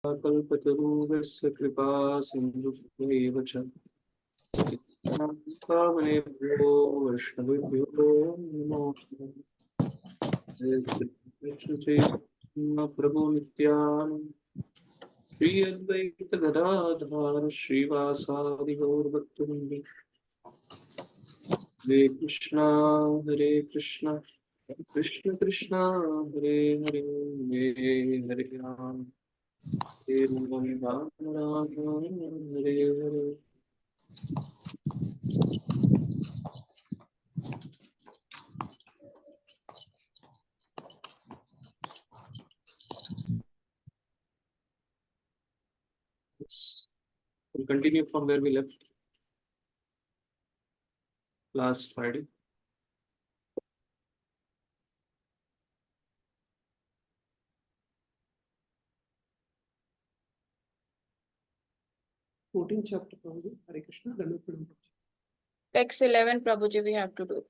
कल्पतरुर्यस्य कृपा सिन्धुभ्यैव च पावनेभ्यो वैष्णवेभ्यो नमो कृष्ण चैतन्य प्रभु नित्यानंद श्री अद्वैत गदाधर श्रीवासादि गौरभक्तवृंद हरे Krishna Krishna Krishna Hare Hare Hare Ram Hare Hare. We'll continue from where we left last Friday. Chapter, Prabhuji. Hare Krishna. Text 11, Prabhuji, we have to do.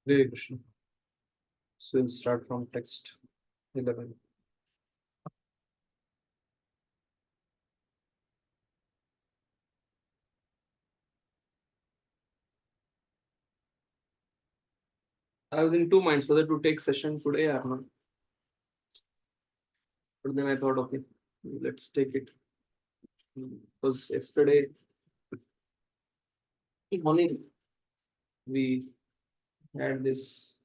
Hare Krishna. So we'll start from text 11. I was in two minds whether to take session today or not. But then I thought, okay, let's take it. Because yesterday morning we had this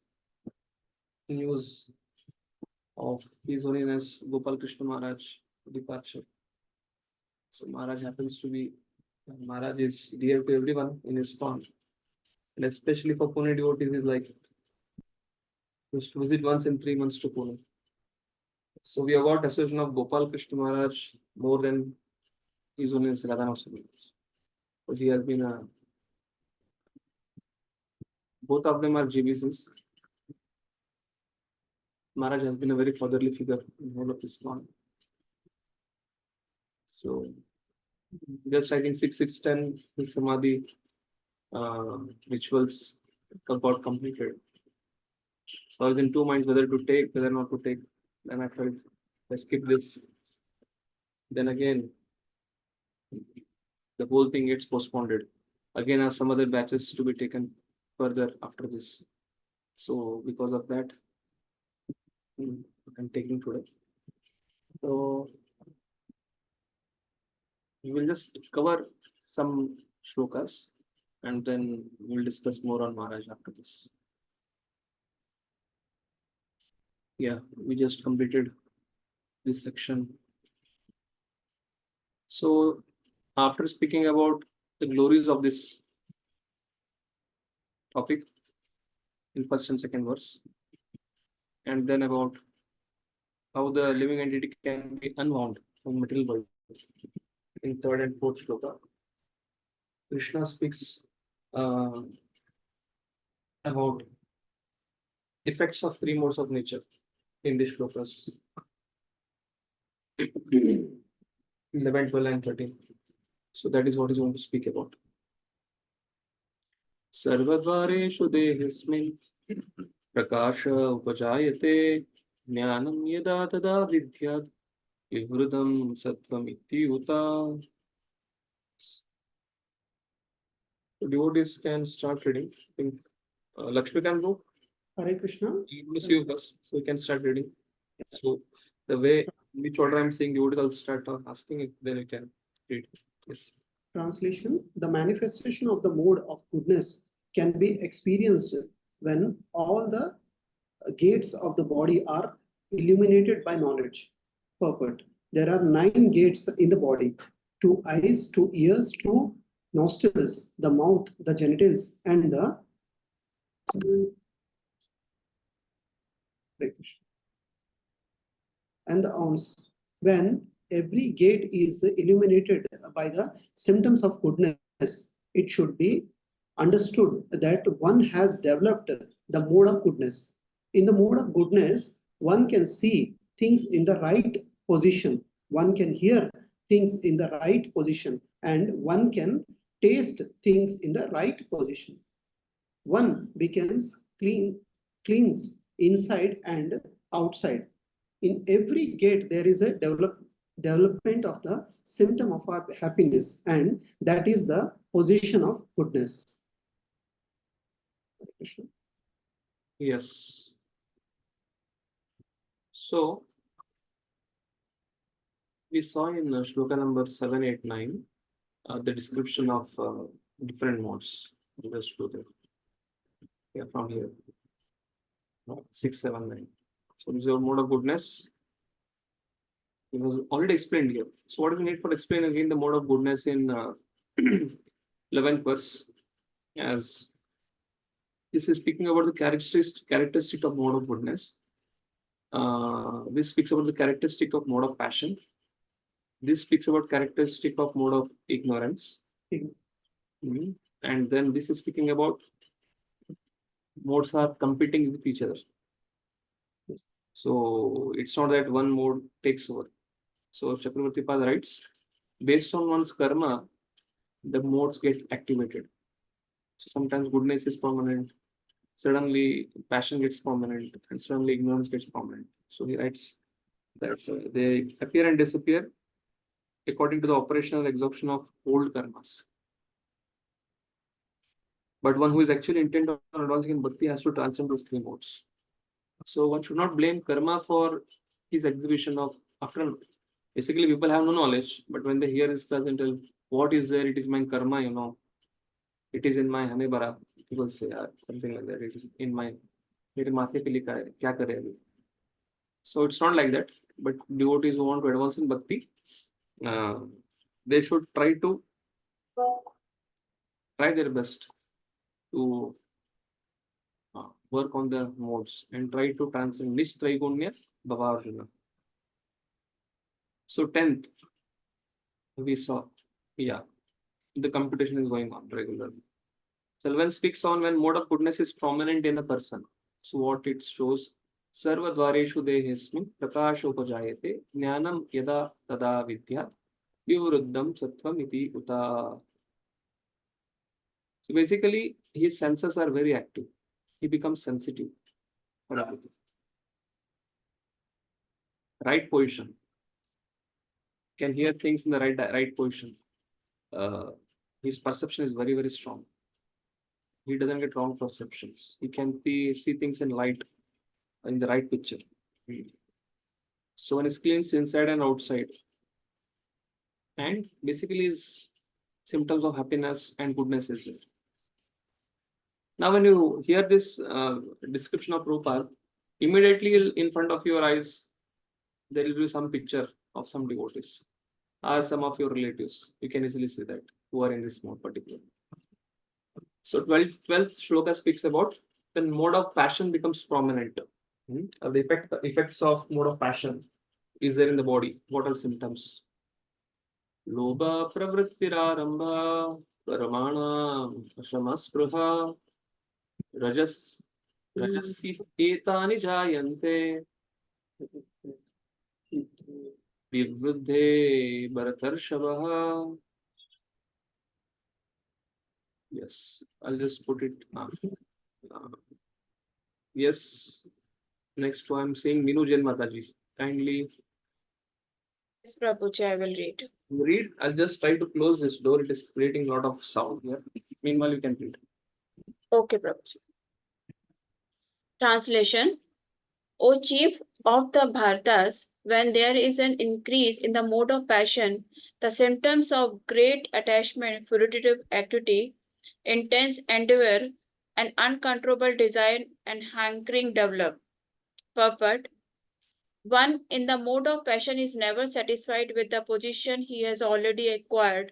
news of His Holiness Gopal Krishna Maharaj departure. So Maharaj happens to be, Maharaj is dear to everyone in his ISKCON. And especially for Pune devotees, is like used to visit once in 3 months to Pune. So we have got association of Gopal Krishna Maharaj more than His Holiness Radhanaswami. Because he has been a, both of them are GBCs. Maharaj has been a very fatherly figure in whole of ISKCON. So just I think 6-6-10 his Samadhi rituals got completed. So I was in two minds whether to take, whether not to take. Then I felt let's skip this. Then again, the whole thing gets postponed. Again, are some other batches to be taken further after this. So because of that, I'm taking today. So we will just cover some shlokas and then we'll discuss more on Maharaj after this. Yeah, we just completed this section. So after speaking about the glories of this topic in first and second verse, and then about how the living entity can be unwound from material world in third and fourth shloka, Krishna speaks about effects of three modes of nature in these shlokas 11, 12, and 13. So that is what he's going to speak about. Sarvadvareshu dehasmin prakasha upajayate jnanam yada tada vidyat vivridam sattvam ityuta. Devotees can start reading. I think Lakshmi can go. Hare Krishna. You want to see you first, so you can start reading. So the way which order I'm saying, devotees will start asking it, then you can read. Yes. Translation: the manifestation of the mode of goodness can be experienced when all the gates of the body are illuminated by knowledge. Purport: there are 9 gates in the body: 2 eyes, 2 ears, 2 nostrils, the mouth, the genitals, and the ounce. When every gate is illuminated by the symptoms of goodness, it should be understood that one has developed the mode of goodness. In the mode of goodness, one can see things in the right position, one can hear things in the right position, and one can taste things in the right position. One becomes cleansed inside and outside. In every gate, there is a development of the symptom of our happiness, and that is the position of goodness. Yes. So we saw in shloka number 789 the description of different modes. Just go there. Yeah, from here. 679. So this is your mode of goodness. It was already explained here. So what do we need for explain again the mode of goodness in 11th verse? As this is speaking about the characteristic of mode of goodness. This speaks about the characteristic of mode of passion. This speaks about characteristic of mode of ignorance. And then this is speaking about modes are competing with each other. Yes. So it's not that one mode takes over. So Chakravarti Pad writes, based on one's karma, the modes get activated. So sometimes goodness is permanent, suddenly passion gets permanent, and suddenly ignorance gets permanent. So he writes that they appear and disappear according to the operational exhaustion of old karmas. But one who is actually intent on advancing in bhakti has to transcend those three modes. So one should not blame karma for his exhibition of after. Basically, people have no knowledge, but when they hear his class and tell what is there, it is my karma, it is in my hane bara. People say something like that. It is in my मेरे माथे पे लिखा है क्या करें अभी. So it's not like that. But devotees who want to advance in bhakti, they should try their best to work on their modes and try to transcend this Traigunya Bhava. So 10th, we saw, the competition is going on regularly. So 11 speaks on when mode of goodness is prominent in a person. So what it shows, Sarva Dvareshu Dehesmin Prakashopajayate Jnanam Yada Tada Vidya Vivruddham Sattvam Iti Uta. So basically, his senses are very active. He becomes sensitive for everything. Right position. Can hear things in the right position. His perception is very, very strong. He doesn't get wrong perceptions. He can see things in light, in the right picture. So when it's cleans inside and outside, and basically his symptoms of happiness and goodness is there. Now when you hear this description of Prabhupada, immediately in front of your eyes, there will be some picture of some devotees or some of your relatives. You can easily see that who are in this mode particularly. So 12th shloka speaks about when mode of passion becomes prominent. The effects of mode of passion is there in the body. What are symptoms? Lobha pravrittirarambha paramana shamaspruha rajasi etani jayante vivruddhe bharatarshabha. Yes, I'll just put it. Yes, next one I'm saying Minu Jain Mataji. Kindly Yes, Prabhuji, I will read. read. I'll just try to close this door. It is creating a lot of sound here. Meanwhile, you can read. Okay, Prabhuji. Translation. O chief of the Bharatas, when there is an increase in the mode of passion, the symptoms of great attachment, fruitive activity, intense endeavor, and uncontrollable desire and hankering develop. Purport. One in the mode of passion is never satisfied with the position he has already acquired.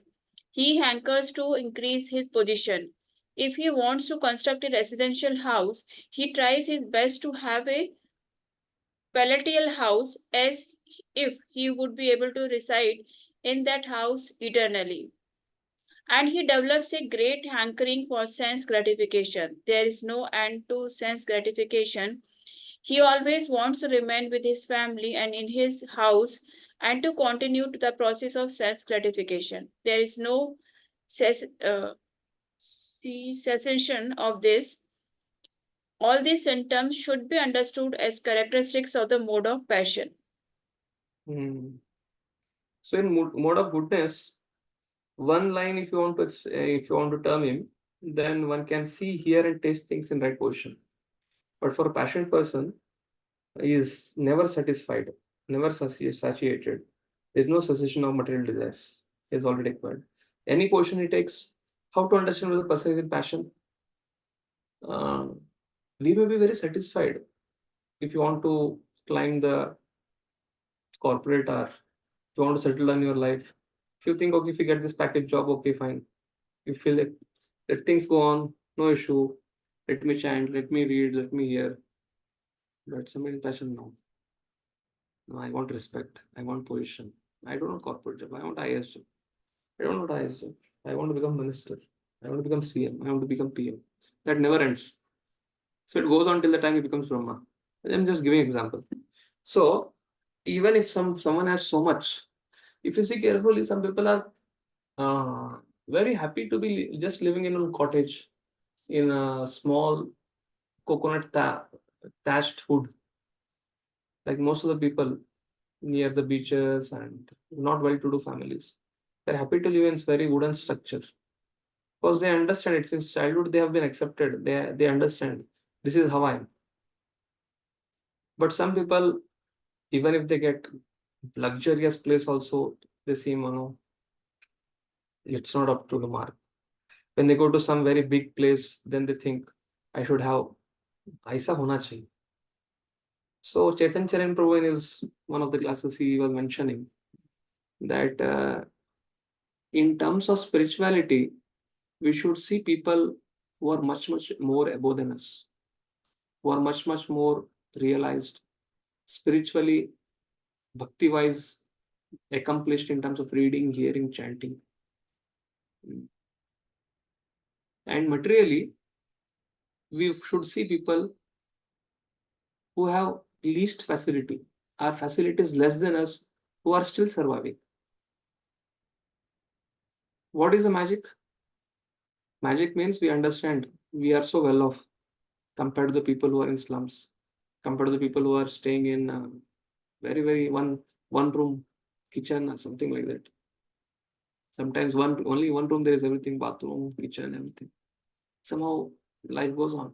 He hankers to increase his position. If he wants to construct a residential house, he tries his best to have a palatial house as if he would be able to reside in that house eternally. And he develops a great hankering for sense gratification. There is no end to sense gratification. He always wants to remain with his family and in his house and to continue to the process of sense gratification. There is no cessation of this. All these symptoms should be understood as characteristics of the mode of passion. So in mode of goodness, one line if you want to term him, then one can see, hear, and taste things in right position. But for a passionate person, he is never satisfied, never satiated. There's no cessation of material desires. He is already acquired. Any position he takes, how to understand whether the person is in passion? Uh, we may be very satisfied if you want to climb the corporate, or if you want to settle down your life. If you think, okay, if you get this package job, okay, fine. You feel that let things go on, no issue. Let me chant, let me read, let me hear. But somebody in passion, no. No, I want respect. I want position. I don't want corporate job. I want IS job. I don't want IS job. I want to become minister. I want to become CM. I want to become PM. That never ends. So it goes on till the time he becomes Brahma. I'm just giving example. So even if someone has so much, if you see carefully, some people are very happy to be just living in a cottage in a small coconut thatched hood, like most of the people near the beaches and not well-to-do families. They're happy to live in very wooden structure because they understand it since childhood. They have been accepted. They understand this is how I am. But some people, even if they get luxurious place, also they seem, it's not up to the mark. When they go to some very big place, then they think I should have aisa hona chahiye. So Chaitanya Charan Prabhu in his one of the classes he was mentioning that in terms of spirituality, we should see people who are much more above than us, who are much more realized spiritually, bhakti wise, accomplished in terms of reading, hearing, chanting. And materially, we should see people who have least facility, our facility is less than us, who are still surviving. What is the magic? Magic means we understand we are so well off compared to the people who are in slums, compared to the people who are staying in very one room kitchen or something like that. Sometimes only one room there is everything, bathroom, kitchen, everything. Somehow life goes on.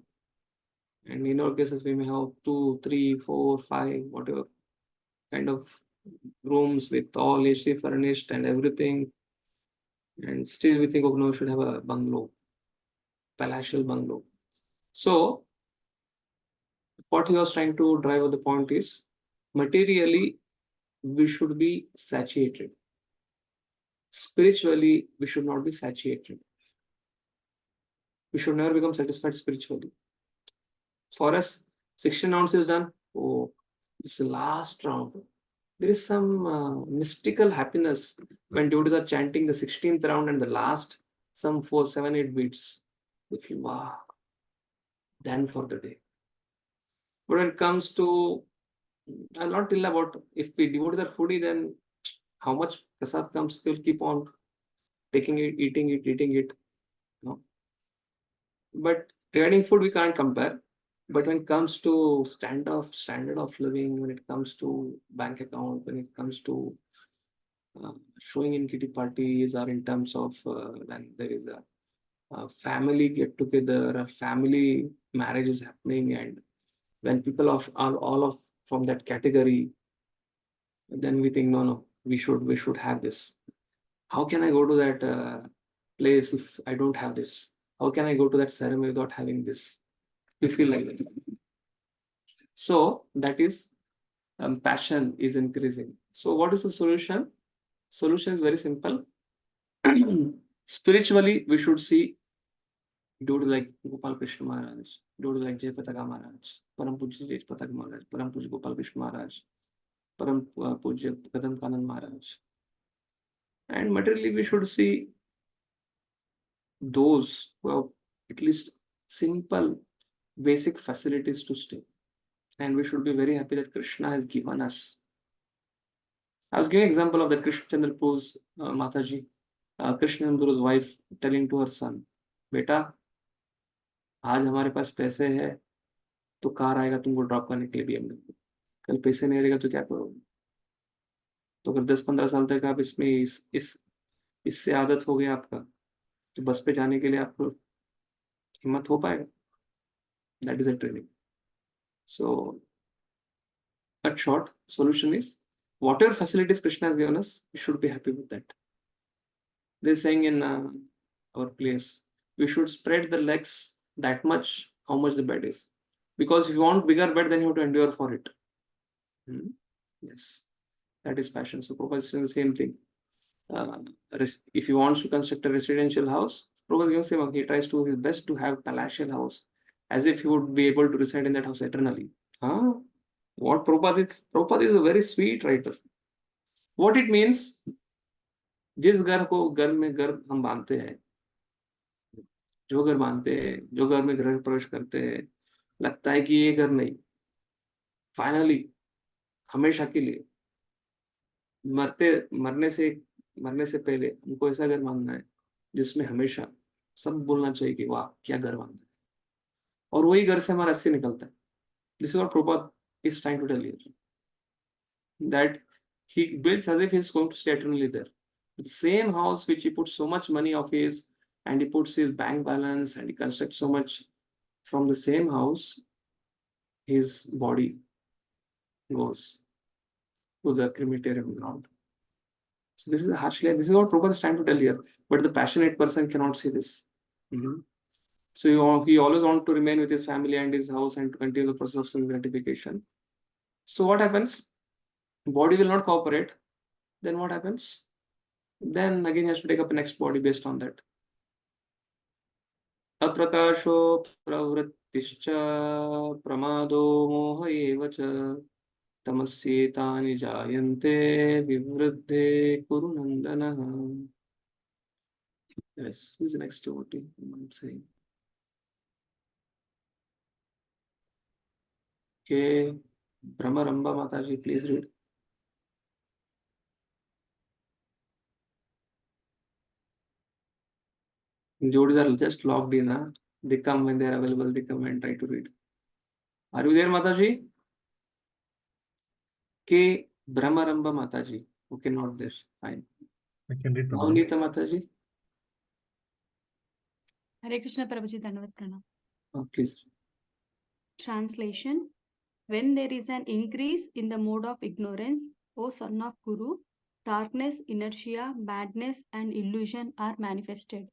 And in our cases, we may have 2, 3, 4, 5, whatever kind of rooms with all AC furnished and everything. And still we think, oh no, we should have a bungalow, palatial bungalow. So what he was trying to drive at the point is materially we should be satiated. Spiritually, we should not be satiated. We should never become satisfied spiritually. So for us, 16 rounds is done. Oh, this is the last round. There is some mystical happiness when devotees are chanting the 16th round and the last some 4, 7, 8 beats. They feel, wow, done for the day. But when it comes to, I'll not tell about if we devotees are foodie, then how much prasad comes, we'll keep on taking it, eating it, eating it. No. But regarding food, we can't compare. But when it comes to standard of living, when it comes to bank account, when it comes to showing in kitty parties, or in terms of when there is a family get together, a family marriage is happening, and when people are all of from that category, then we think no, we should have this. How can I go to that place if I don't have this? How can I go to that ceremony without having this? We feel like that. So that is passion is increasing. So what is the solution? Solution is very simple. Spiritually, we should see devotees like Gopal Krishna Maharaj, devotees like Jai Pataka Maharaj, Param Pujya Jai Pataka Maharaj, Param Pujya Gopal Krishna Maharaj, Param Pujya Kadam Kanan Maharaj. And materially, we should see those who have at least simple basic facilities to stay. And we should be very happy that Krishna has given us. I was giving example of the Krishna Chandrapur's Mataji, Krishna Chandra's wife telling to her son, बेटा आज हमारे पास पैसे है तो car आएगा तुमको drop करने के लिए BMW, कल पैसे नहीं रहेगा तो क्या करोगे? तो अगर 10-15 साल तक आप इसमें इससे आदत हो गया आपका, तो बस पे जाने के लिए आपको हिम्मत हो पाएगा? That is a training. So, at short, solution is whatever facilities Krishna has given us, we should be happy with that. They're saying in our place, we should spread the legs that much, how much the bed is. Because if you want bigger bed, then you have to endure for it. Yes, that is passion. So Prabhupada is saying the same thing. If he wants to construct a residential house, Prabhupada is saying he tries to his best to have palatial house, as if he would be able to reside in that house eternally. What Prabhupada is a very sweet writer. What it means, जिस घर में घर हम बांधते हैं, जो घर बांधते हैं, जो घर में गृह प्रवेश करते हैं, लगता है कि ये घर नहीं, फाइनली हमेशा के लिए मरने से पहले हमको ऐसा घर बांधना है जिसमें हमेशा सब बोलना चाहिए कि वाह क्या घर बांधा है, और वही घर से हमारा अस्सी निकलता है. This is what Prabhupada is trying to tell you, that he builds as if he is going to stay eternally there. The same house which he puts so much money of his, and he puts his bank balance, and he constructs so much, from the same house his body goes to the crematorium ground. So this is harshly, this is what Prabhupada is trying to tell here, but the passionate person cannot see this. So he always wants to remain with his family and his house and to continue the process of self-gratification. So what happens? Body will not cooperate. Then what happens? Then again he has to take up a next body based on that. Aprakasho pravrittischa pramado moha evacha tamasyetani jayante vivruddhe kurunandana. Yes, who is the next devotee? I'm saying. Okay, Brahmaramba Mataji, please read. Devotees are just logged in. They come when they are available. They come and try to read. Are you there, Mataji? K. Brahmaramba Mataji. Okay, not there. Fine. I can read. Navnita Mataji. Hare Krishna Prabhuji, Dhanavad Pranam. Please. Translation. When there is an increase in the mode of ignorance, O son of Guru, darkness, inertia, madness, and illusion are manifested.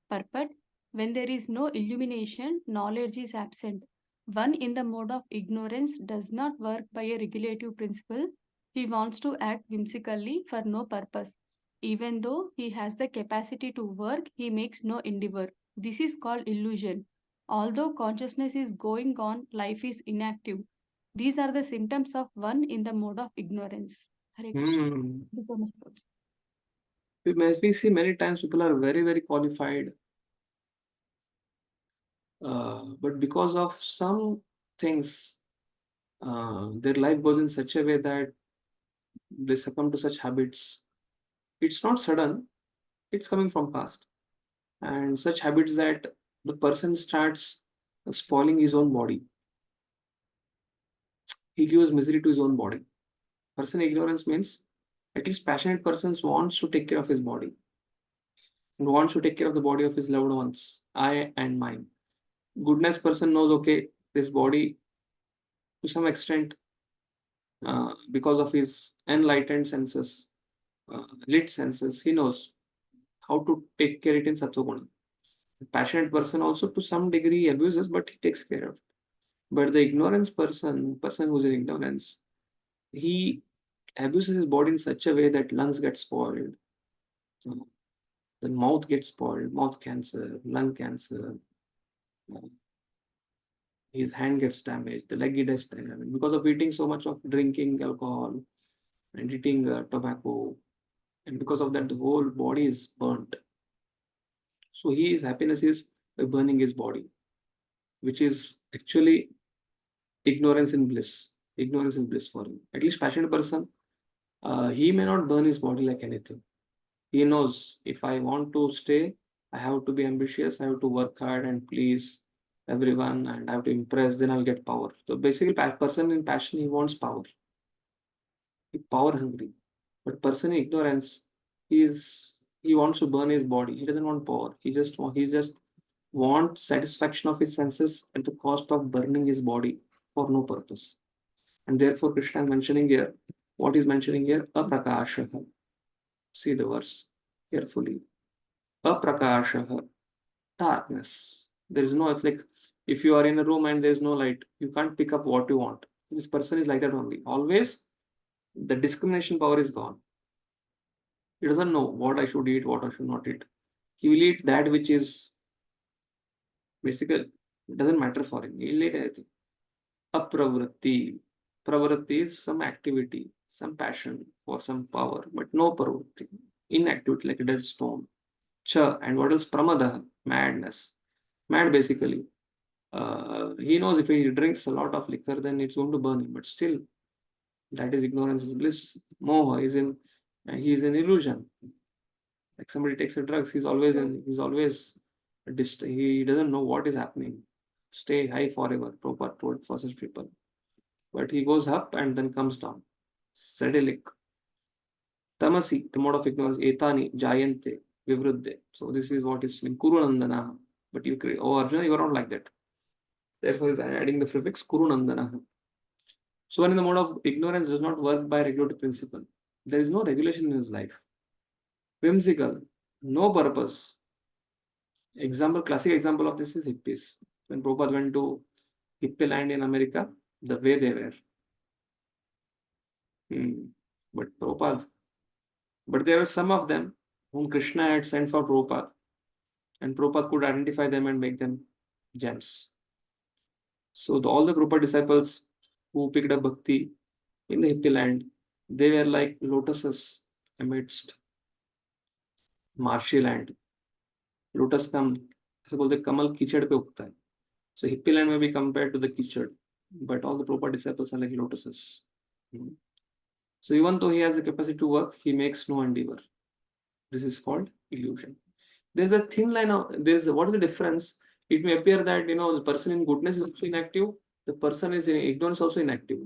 Purport. When there is no illumination, knowledge is absent. One in the mode of ignorance does not work by a regulative principle. He wants to act whimsically for no purpose. Even though he has the capacity to work, he makes no endeavor. This is called illusion. Although consciousness is going on, life is inactive. These are the symptoms of one in the mode of ignorance. Hare Krishna. Thank you so much, Prabhuji. As we see many times, people are very, very qualified. But because of some things, their life goes in such a way that they succumb to such habits. It's not sudden, it's coming from past. And such habits that the person starts spoiling his own body. He gives misery to his own body. Person ignorance means at least passionate persons wants to take care of his body and wants to take care of the body of his loved ones, I and mine. Goodness person knows, okay, this body to some extent, because of his enlightened senses, lit senses, he knows how to take care of it in Satsang. Passionate person also to some degree abuses, but he takes care of it. But the ignorance person who's in ignorance, he abuses his body in such a way that lungs get spoiled, the mouth gets spoiled, mouth cancer, lung cancer, his hand gets damaged, the leg gets damaged because of eating so much of drinking alcohol and eating tobacco, and because of that the whole body is burnt. So his happiness is by burning his body, which is actually ignorance in bliss. Ignorance is bliss for him. At least passionate person, he may not burn his body like anything. He knows if I want to stay, I have to be ambitious, I have to work hard and please everyone, and I have to impress, then I'll get power. So basically, person in passion, he wants power. He's power hungry. But person in ignorance, he wants to burn his body. He doesn't want power. He just wants satisfaction of his senses at the cost of burning his body for no purpose. And therefore, Krishna is mentioning here, what is mentioning here? Aprakashaha. See the verse carefully. Aprakashaha, darkness. There is no, it's like if you are in a room and there is no light, you can't pick up what you want. This person is like that only. Always the discrimination power is gone. He doesn't know what I should eat, what I should not eat. He will eat that which is basically, it doesn't matter for him. He will eat anything. Apravritti. Pravritti is some activity, some passion for some power, but no pravritti. Inactivity, like a dead stone. Cha, and what else? Pramada, madness. Mad basically. He knows if he drinks a lot of liquor, then it's going to burn him. But still, that is ignorance is bliss. Moha is in, he is an illusion. Like somebody takes a drugs, he doesn't know what is happening. Stay high forever, proper told for such people. But he goes up and then comes down. Sedelic. Tamasi, the mode of ignorance, etani, jayante, vivruddhe. So this is what is in Kurunandana. But you create, oh Arjuna, you are not like that. Therefore, is adding the prefix Kurunandana. So when in the mode of ignorance does not work by regulative principle, there is no regulation in his life. Whimsical, no purpose. Classic example of this is hippies. When Prabhupada went to hippie land in America, the way they were. But there are some of them whom Krishna had sent for Prabhupada, and Prabhupada could identify them and make them gems. So all the Prabhupada disciples who picked up Bhakti in the hippie land, they were like lotuses amidst marshy land. Lotus come, suppose the kamal kichad pe ukta hai. So hippie land may be compared to the kichad, but all the Prabhupada disciples are like lotuses. So even though he has the capacity to work, he makes no endeavor. This is called illusion. There's a thin line of, what is the difference? It may appear that, the person in goodness is also inactive, the person is in ignorance also inactive.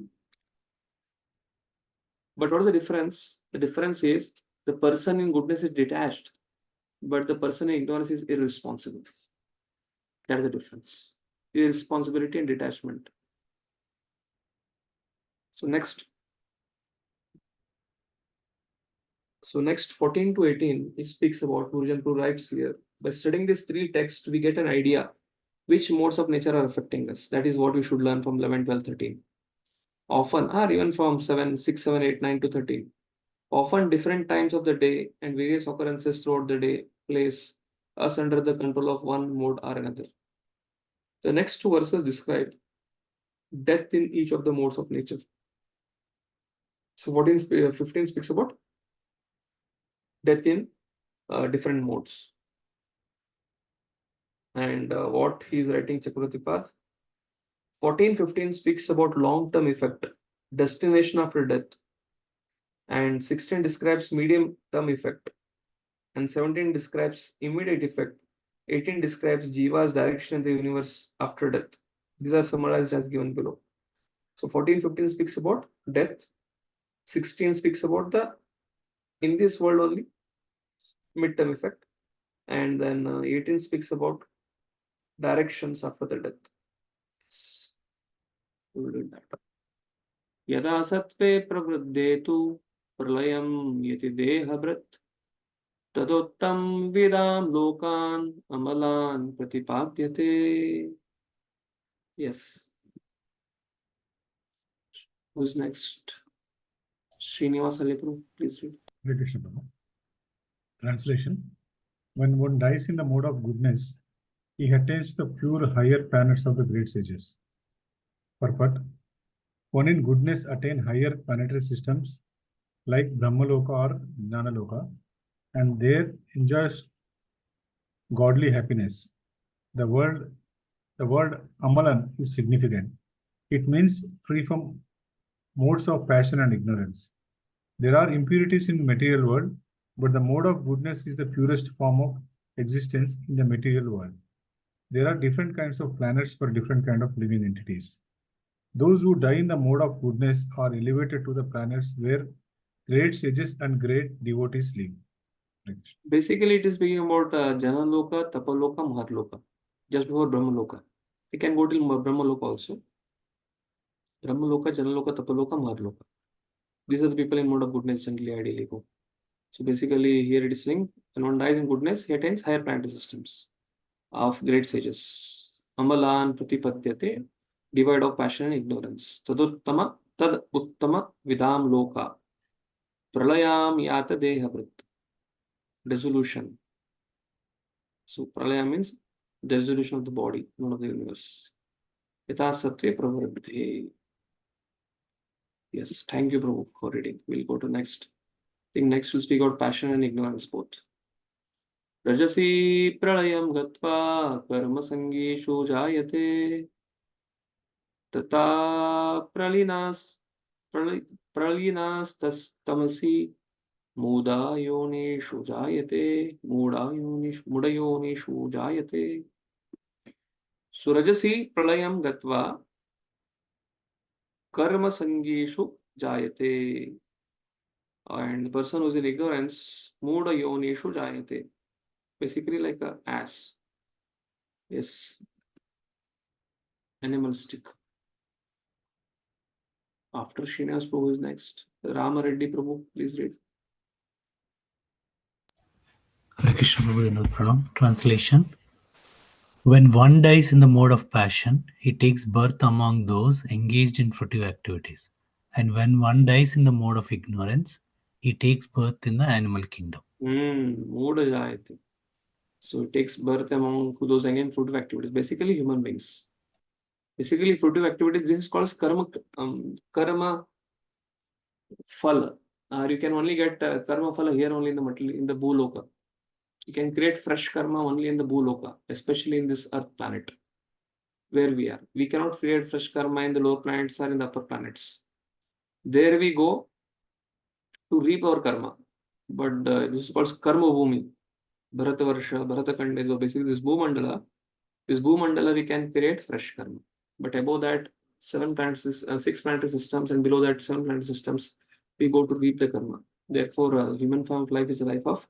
But what is the difference? The difference is the person in goodness is detached, but the person in ignorance is irresponsible. That is the difference. Irresponsibility and detachment. So next 14 to 18, it speaks about, Gurujan writes here, by studying these three texts, we get an idea which modes of nature are affecting us. That is what we should learn from 11, 12, 13. Often, or even from 6, 7, 8, 9 to 13. Often different times of the day and various occurrences throughout the day place us under the control of one mode or another. The next two verses describe death in each of the modes of nature. So 15 speaks about death in different modes. And what he is writing, Chakravarti Path, 14-15 speaks about long-term effect, destination after death. And 16 describes medium-term effect. And 17 describes immediate effect. 18 describes Jiva's direction in the universe after death. These are summarized as given below. So 14-15 speaks about death. 16 speaks about the in this world only mid-term effect. And then 18 speaks about directions after the death. Yes. We will do that. Yada satve pravriddetu pralayam yati dehabrat tadottam vidam lokan amalan pratipadyate. Yes. Who's next? Srinivas Alepru, please read. Hare Krishna Prabhu. Translation. When one dies in the mode of goodness, he attains the pure higher planets of the great sages. Purport. One in goodness attain higher planetary systems like Brahmaloka or Jnanaloka, and there enjoys godly happiness. The word Amalan is significant. It means free from modes of passion and ignorance. There are impurities in material world, but the mode of goodness is the purest form of existence in the material world. There are different kinds of planets for different kind of living entities. Those who die in the mode of goodness are elevated to the planets where great sages and great devotees live. Next. Basically, it is speaking about Janaloka, Tapaloka, Mahatloka, just before Brahmaloka. We can go till Brahmaloka also. Brahmaloka, Janaloka, Tapaloka, Mahatloka. These are the people in mode of goodness generally ideally go. So basically, here it is saying when one dies in goodness, he attains higher planetary systems of great sages. Amalan Pratipadyate, devoid of passion and ignorance. Taduttama, Tad Uttama Vidam Loka. Pralayam Yata Dehabrit. Dissolution. So pralaya means dissolution of the body, not of the universe. Yatha Satya Pravriddhi. Yes, thank you, Prabhu, for reading. We'll go to next. I think next we'll speak about passion and ignorance both. Rajasi pralayam gatva karma sangishu jayate tata pralinas tamasi mudayonishu jayate. So Rajasi pralayam gatva karma sangishu jayate. And the person who is in ignorance, muda yonishu jayate. Basically like a ass. Yes. Animalistic. After Srinivas Prabhu is next. Rama Reddy Prabhu, please read. Hare Krishna Prabhu Vinod Pranam. Translation. When one dies in the mode of passion, he takes birth among those engaged in fruitive activities. And when one dies in the mode of ignorance, he takes birth in the animal kingdom. Muda jayate. So it takes birth among those again fruitive activities, basically human beings. Basically fruitive activities, this is called karma phala. You can only get karma phala here only in the Bhuloka. You can create fresh karma only in the Bhuloka, especially in this earth planet where we are. We cannot create fresh karma in the lower planets or in the upper planets. There we go to reap our karma. But this is called karma bhumi. Bharatavarsha, Bharatakanda is basically this Bhumandala. This Bhumandala we can create fresh karma. But above that, 6 planetary systems, and below that 7 planetary systems, we go to reap the karma. Therefore, human form of life is a life of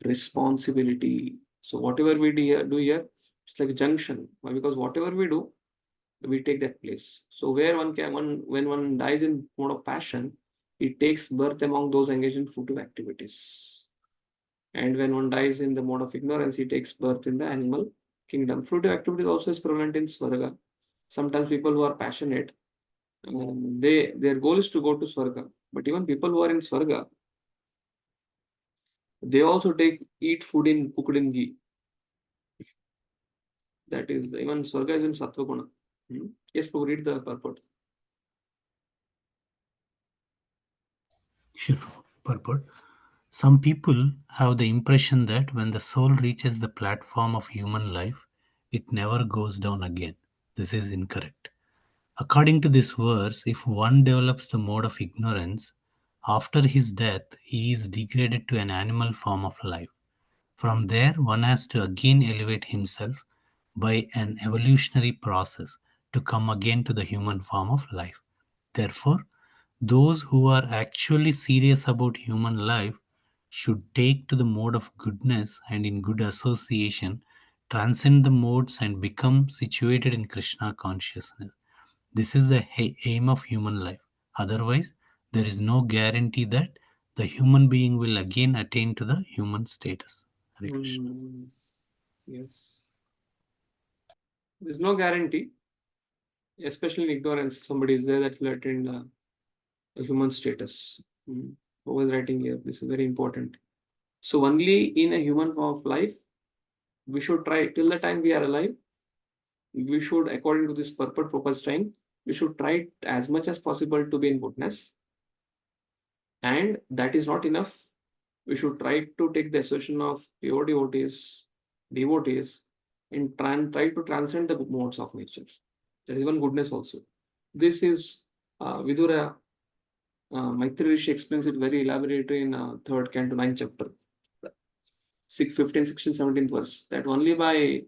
responsibility. So whatever we do here, it's like a junction. Why? Because whatever we do, we take that place. So where when one dies in mode of passion, it takes birth among those engaged in fruitive activities. And when one dies in the mode of ignorance, he takes birth in the animal kingdom. Fruitive activities also is prevalent in Swarga. Sometimes people who are passionate, their goal is to go to Swarga. But even people who are in Swarga, they also eat food cooked in ghee. That is, even Swarga is in Sattva Guna. Yes, Prabhu, read the purport. Sure. Purport. Some people have the impression that when the soul reaches the platform of human life, it never goes down again. This is incorrect. According to this verse, if one develops the mode of ignorance, after his death, he is degraded to an animal form of life. From there, one has to again elevate himself by an evolutionary process to come again to the human form of life. Therefore, those who are actually serious about human life should take to the mode of goodness and in good association transcend the modes and become situated in Krishna consciousness. This is the aim of human life. Otherwise, there is no guarantee that the human being will again attain to the human status. Hare Krishna. Yes. There's no guarantee, especially in ignorance. Somebody is there that will attain a human status. Who was writing here? This is very important. So only in a human form of life, we should try till the time we are alive. We should, according to this purport proposed time, we should try as much as possible to be in goodness. And that is not enough. We should try to take the association of pure devotees devotees in try to transcend the modes of nature. There is one goodness also. This is Vidura Maitri Rishi explains it very elaborately in third canto, 9th chapter, 15, 16, 17th verse, that only by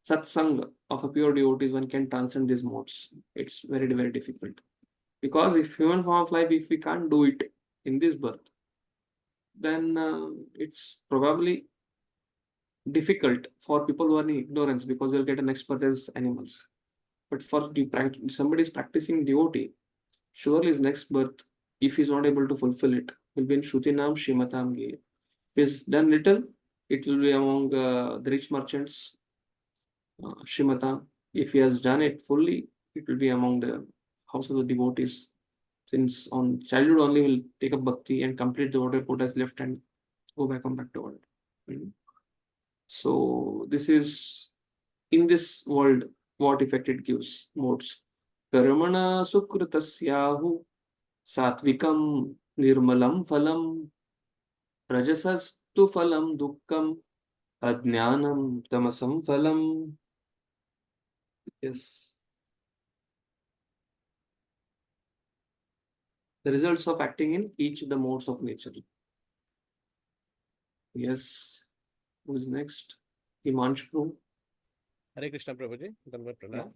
Satsang of a pure devotees one can transcend these modes. It's very, very difficult. Because if human form of life, if we can't do it in this birth, then it's probably difficult for people who are in ignorance, because they'll get an expert as animals. But for somebody is practicing devotee, surely his next birth, if he's not able to fulfill it, will be in Shrutinam Shimatam Ge. If he's done little, it will be among the rich merchants, Shimatam. If he has done it fully, it will be among the house of the devotees. Since on childhood only will take up bhakti and complete the order put as left and come back to order. So this is in this world what effect it gives modes. Karmana sukritasyahu satvikam nirmalam phalam rajasastu phalam dukkam ajnanam tamasam phalam. Yes. The results of acting in each of the modes of nature. Yes. Who is next? Himansh Prabhu. Hare Krishna Prabhuji. Dandavat Pranam.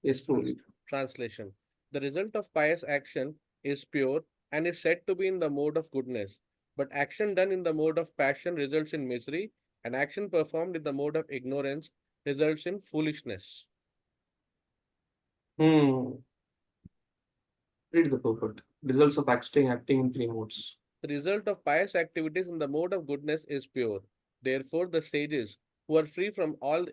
Yes, Prabhu. Translation. The result of pious action is pure and is said to be in the mode of goodness. But action done in the mode of passion results in misery, and action performed in the mode of ignorance results in foolishness. Read the purport. Results of acting in three modes. The result of pious activities in the mode of goodness is pure. Therefore, the sages, who are free from all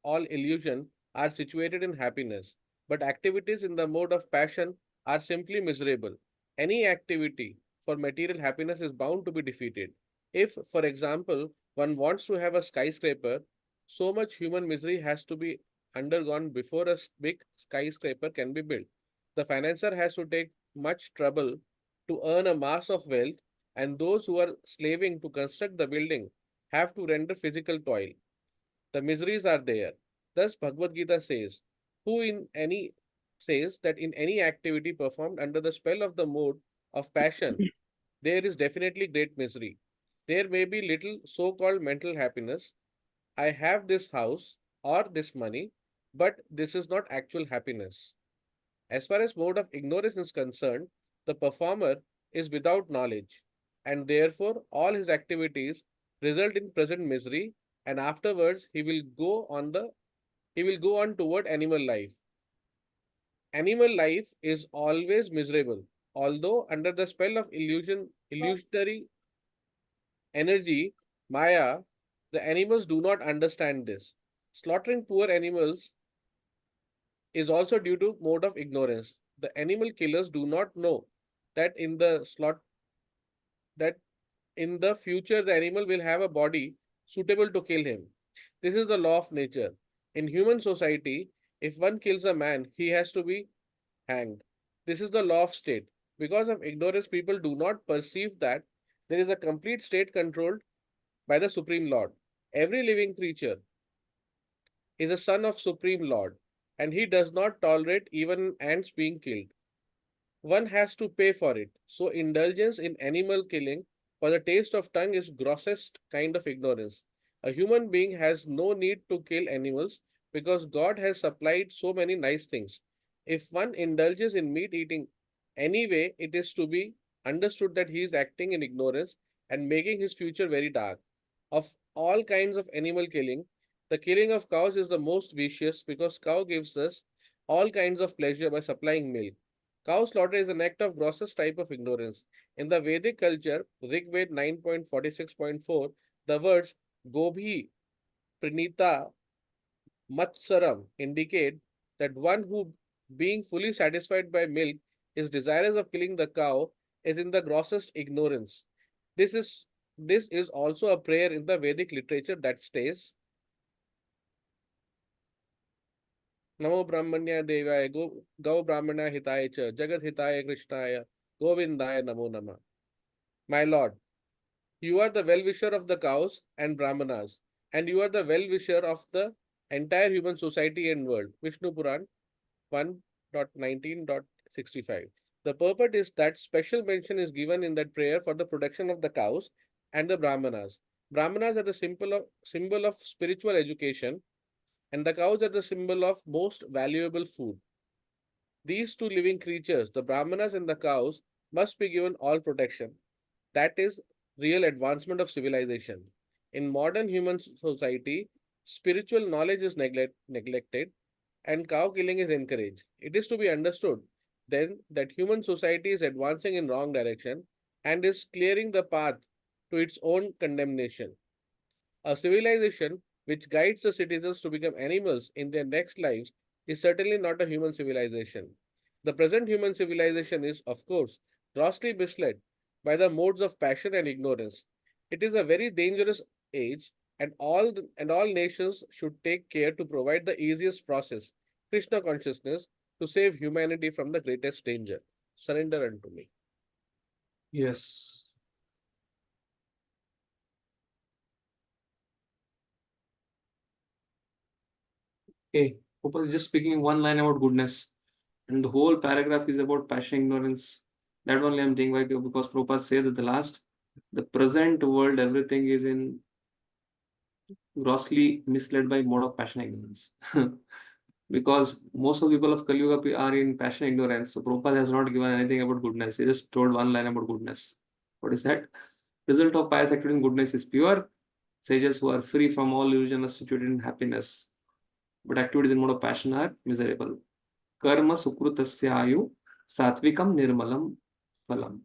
illusion, are situated in happiness. But activities in the mode of passion are simply miserable. Any activity for material happiness is bound to be defeated. If, for example, one wants to have a skyscraper, so much human misery has to be undergone before a big skyscraper can be built. The financier has to take much trouble to earn a mass of wealth, and those who are slaving to construct the building have to render physical toil. The miseries are there. Thus, Bhagavad-gita says, that in any activity performed under the spell of the mode of passion, there is definitely great misery. There may be little so-called mental happiness. I have this house or this money, but this is not actual happiness. As far as mode of ignorance is concerned, the performer is without knowledge, and therefore all his activities result in present misery, and afterwards he will go on toward animal life. Animal life is always miserable, although under the spell of illusionary energy, Maya, the animals do not understand this. Slaughtering poor animals is also due to mode of ignorance. The animal killers do not know that in the future the animal will have a body suitable to kill him. This is the law of nature. In human society, if one kills a man, he has to be hanged. This is the law of state. Because of ignorance, people do not perceive that there is a complete state controlled by the Supreme Lord. Every living creature is a son of Supreme Lord, and he does not tolerate even ants being killed. One has to pay for it. So indulgence in animal killing for the taste of tongue is grossest kind of ignorance. A human being has no need to kill animals because God has supplied so many nice things. If one indulges in meat eating anyway, it is to be understood that he is acting in ignorance and making his future very dark. Of all kinds of animal killing, the killing of cows is the most vicious because cow gives us all kinds of pleasure by supplying milk. Cow slaughter is an act of grossest type of ignorance. In the Vedic culture, Rig Ved 9.46.4, the words Gobhi Pranita Matsaram indicate that one who, being fully satisfied by milk, is desirous of killing the cow is in the grossest ignorance. This is also a prayer in the Vedic literature that states Namo Brahmanya Devaya Gau Brahmana Hitaya Cha Jagat Hitaya Krishnaya Govindaya Namo Nama. My Lord, You are the well-wisher of the cows and Brahmanas, and you are the well-wisher of the entire human society and world. Vishnu Puran 1.19.65. The purport is that special mention is given in that prayer for the protection of the cows and the Brahmanas. Brahmanas are the symbol of spiritual education, and the cows are the symbol of most valuable food. These two living creatures, the Brahmanas and the cows, must be given all protection. That is real advancement of civilization. In modern human society, spiritual knowledge is neglected and cow killing is encouraged. It is to be understood then that human society is advancing in wrong direction and is clearing the path to its own condemnation. A civilization which guides the citizens to become animals in their next lives is certainly not a human civilization. The present human civilization is, of course, grossly misled by the modes of passion and ignorance. It is a very dangerous age, and all nations should take care to provide the easiest process, Krishna consciousness, to save humanity from the greatest danger. Surrender unto me. Yes. Okay, Gopal is just speaking one line about goodness, and the whole paragraph is about passion, ignorance. That only I'm thinking, like, because Prabhupada said that the present world, everything is in grossly misled by mode of passion, ignorance. Because most of the people of Kali Yuga are in passion, ignorance. So Prabhupada has not given anything about goodness. He just told one line about goodness. What is that? Result of pious activity in goodness is pure. Sages who are free from all illusion are situated in happiness. But activities in mode of passion are miserable. Karma sukrutasyayu satvikam nirmalam phalam.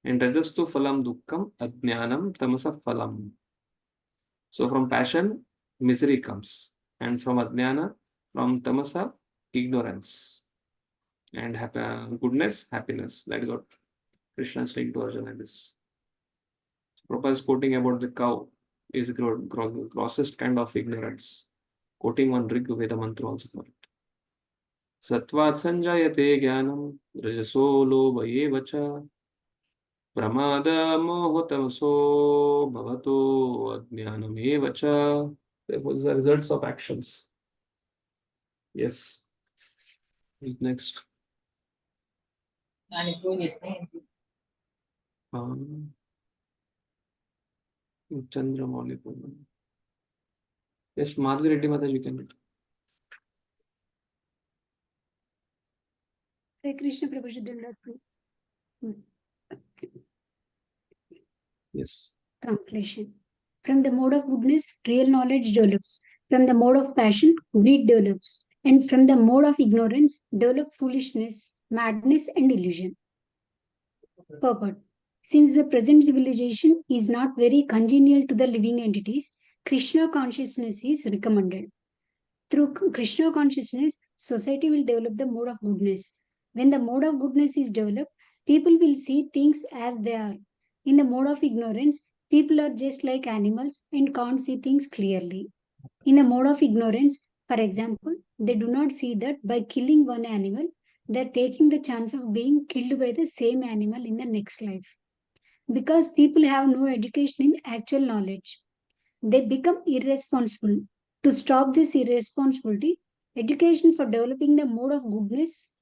And rajastu phalam dukkam ajnanam tamasa phalam. So from passion, misery comes. And from ajnana, from tamasa, ignorance. And goodness, happiness. That got Krishna saying to Arjuna like this. Prabhupada is quoting about the cow is the grossest kind of ignorance. Quoting one Rig Veda mantra also for it. Satvat sanjayate jnanam rajaso lobha eva cha pramada mohotamaso bhavato ajnanam eva cha. Therefore, these are results of actions. Yes. Who's next? Chandra Mauli. Yes, Madhuri Reddy Mataji, you can read. Hare Krishna Prabhu Shuddha. Yes. Translation. From the mode of goodness, real knowledge develops. From the mode of passion, greed develops. And from the mode of ignorance, develop foolishness, madness, and illusion. Purport. Since the present civilization is not very congenial to the living entities, Krishna consciousness is recommended. Through Krishna consciousness, society will develop the mode of goodness. When the mode of goodness is developed, people will see things as they are. In the mode of ignorance, people are just like animals and can't see things clearly. In the mode of ignorance, for example, they do not see that by killing one animal, they are taking the chance of being killed by the same animal in the next life. Because people have no education in actual knowledge, they become irresponsible. To stop this irresponsibility, education for developing the mode of goodness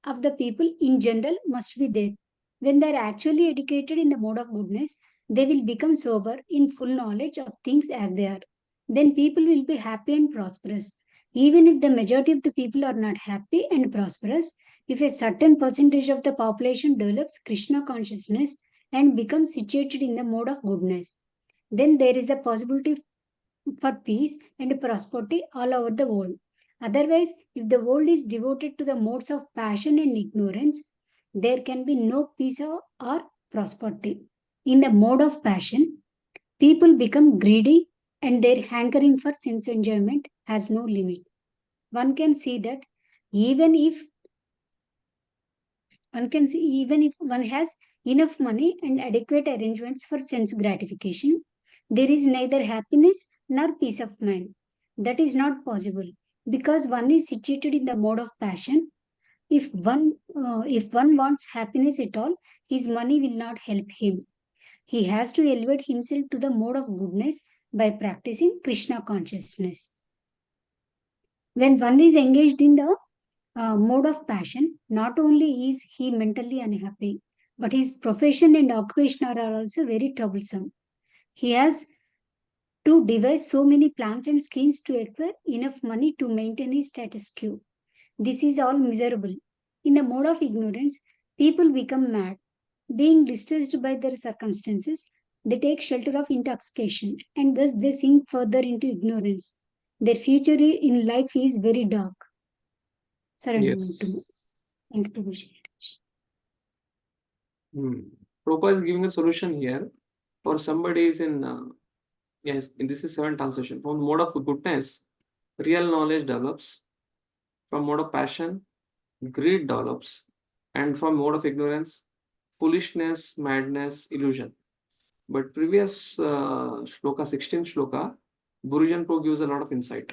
of the people in general must be there. When they are actually educated in the mode of goodness, they will become sober in full knowledge of things as they are. Then people will be happy and prosperous. Even if the majority of the people are not happy and prosperous, if a certain percentage of the population develops Krishna consciousness and becomes situated in the mode of goodness, then there is the possibility for peace and prosperity all over the world. Otherwise, if the world is devoted to the modes of passion and ignorance, there can be no peace or prosperity. In the mode of passion, people become greedy and their hankering for sense enjoyment has no limit. One can see that even if one has enough money and adequate arrangements for sense gratification, there is neither happiness nor peace of mind. That is not possible because one is situated in the mode of passion. If one wants happiness at all, his money will not help him. He has to elevate himself to the mode of goodness by practicing Krishna consciousness. When one is engaged in the mode of passion, not only is he mentally unhappy, but his profession and occupation are also very troublesome. He has to devise so many plans and schemes to acquire enough money to maintain his status quo. This is all miserable. In the mode of ignorance, people become mad. Being distressed by their circumstances, they take shelter of intoxication and thus they sink further into ignorance. Their future in life is very dark. Surrender to me. Yes. Thank you, Prabhuji. Prabhupada is giving a solution here for somebody is in, yes, this is 7th translation. From mode of goodness, real knowledge develops. From mode of passion, greed develops. And from mode of ignorance, foolishness, madness, illusion. But previous shloka, 16th shloka, Gurujan Pro gives a lot of insight.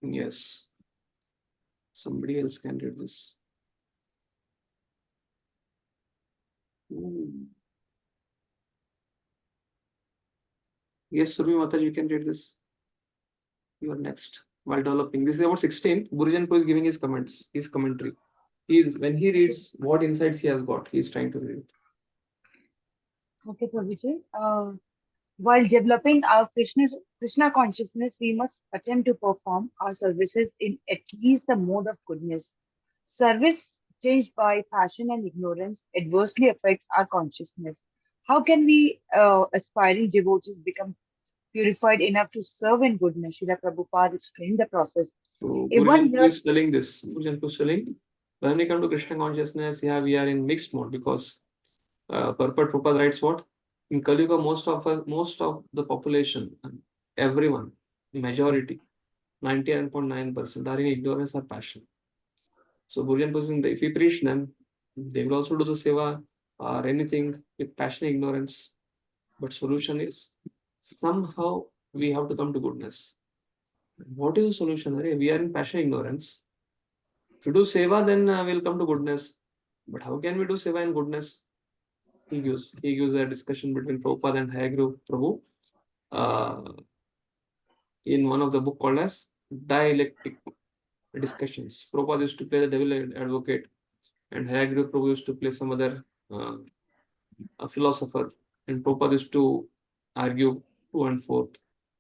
Yes. Somebody else can read this. Yes, Surmi Mataji, you can read this. You are next. While developing. This is about 16th. Gurujan Pro is giving his comments, his commentary. When he reads what insights he has got, he is trying to read it. Okay, Prabhuji. While developing our Krishna consciousness, we must attempt to perform our services in at least the mode of goodness. Service changed by passion and ignorance adversely affects our consciousness. How can we, aspiring devotees, become purified enough to serve in goodness? Srila Prabhupada explained the process. So If one Gurujan Pro is hears, telling this. Gurujan Pro is telling, when we come to Krishna consciousness, yeah, we are in mixed mode because Purport Prabhupada writes what? In Kali Yuga, most of the population, everyone, majority, 99.9% are in ignorance or passion. So Gurujan Pro is saying that if we preach them, they will also do the seva or anything with passion, ignorance. But solution is somehow we have to come to goodness. What is the solution? We are in passion, ignorance. If you do seva, then we'll come to goodness. But how can we do seva and goodness? He gives a discussion between Prabhupada and Hayagriva Prabhu in one of the book called as Dialectic Discussions. Prabhupada used to play the devil advocate, and Hayagriva Prabhu used to play some other a philosopher, and Prabhupada used to argue to and forth.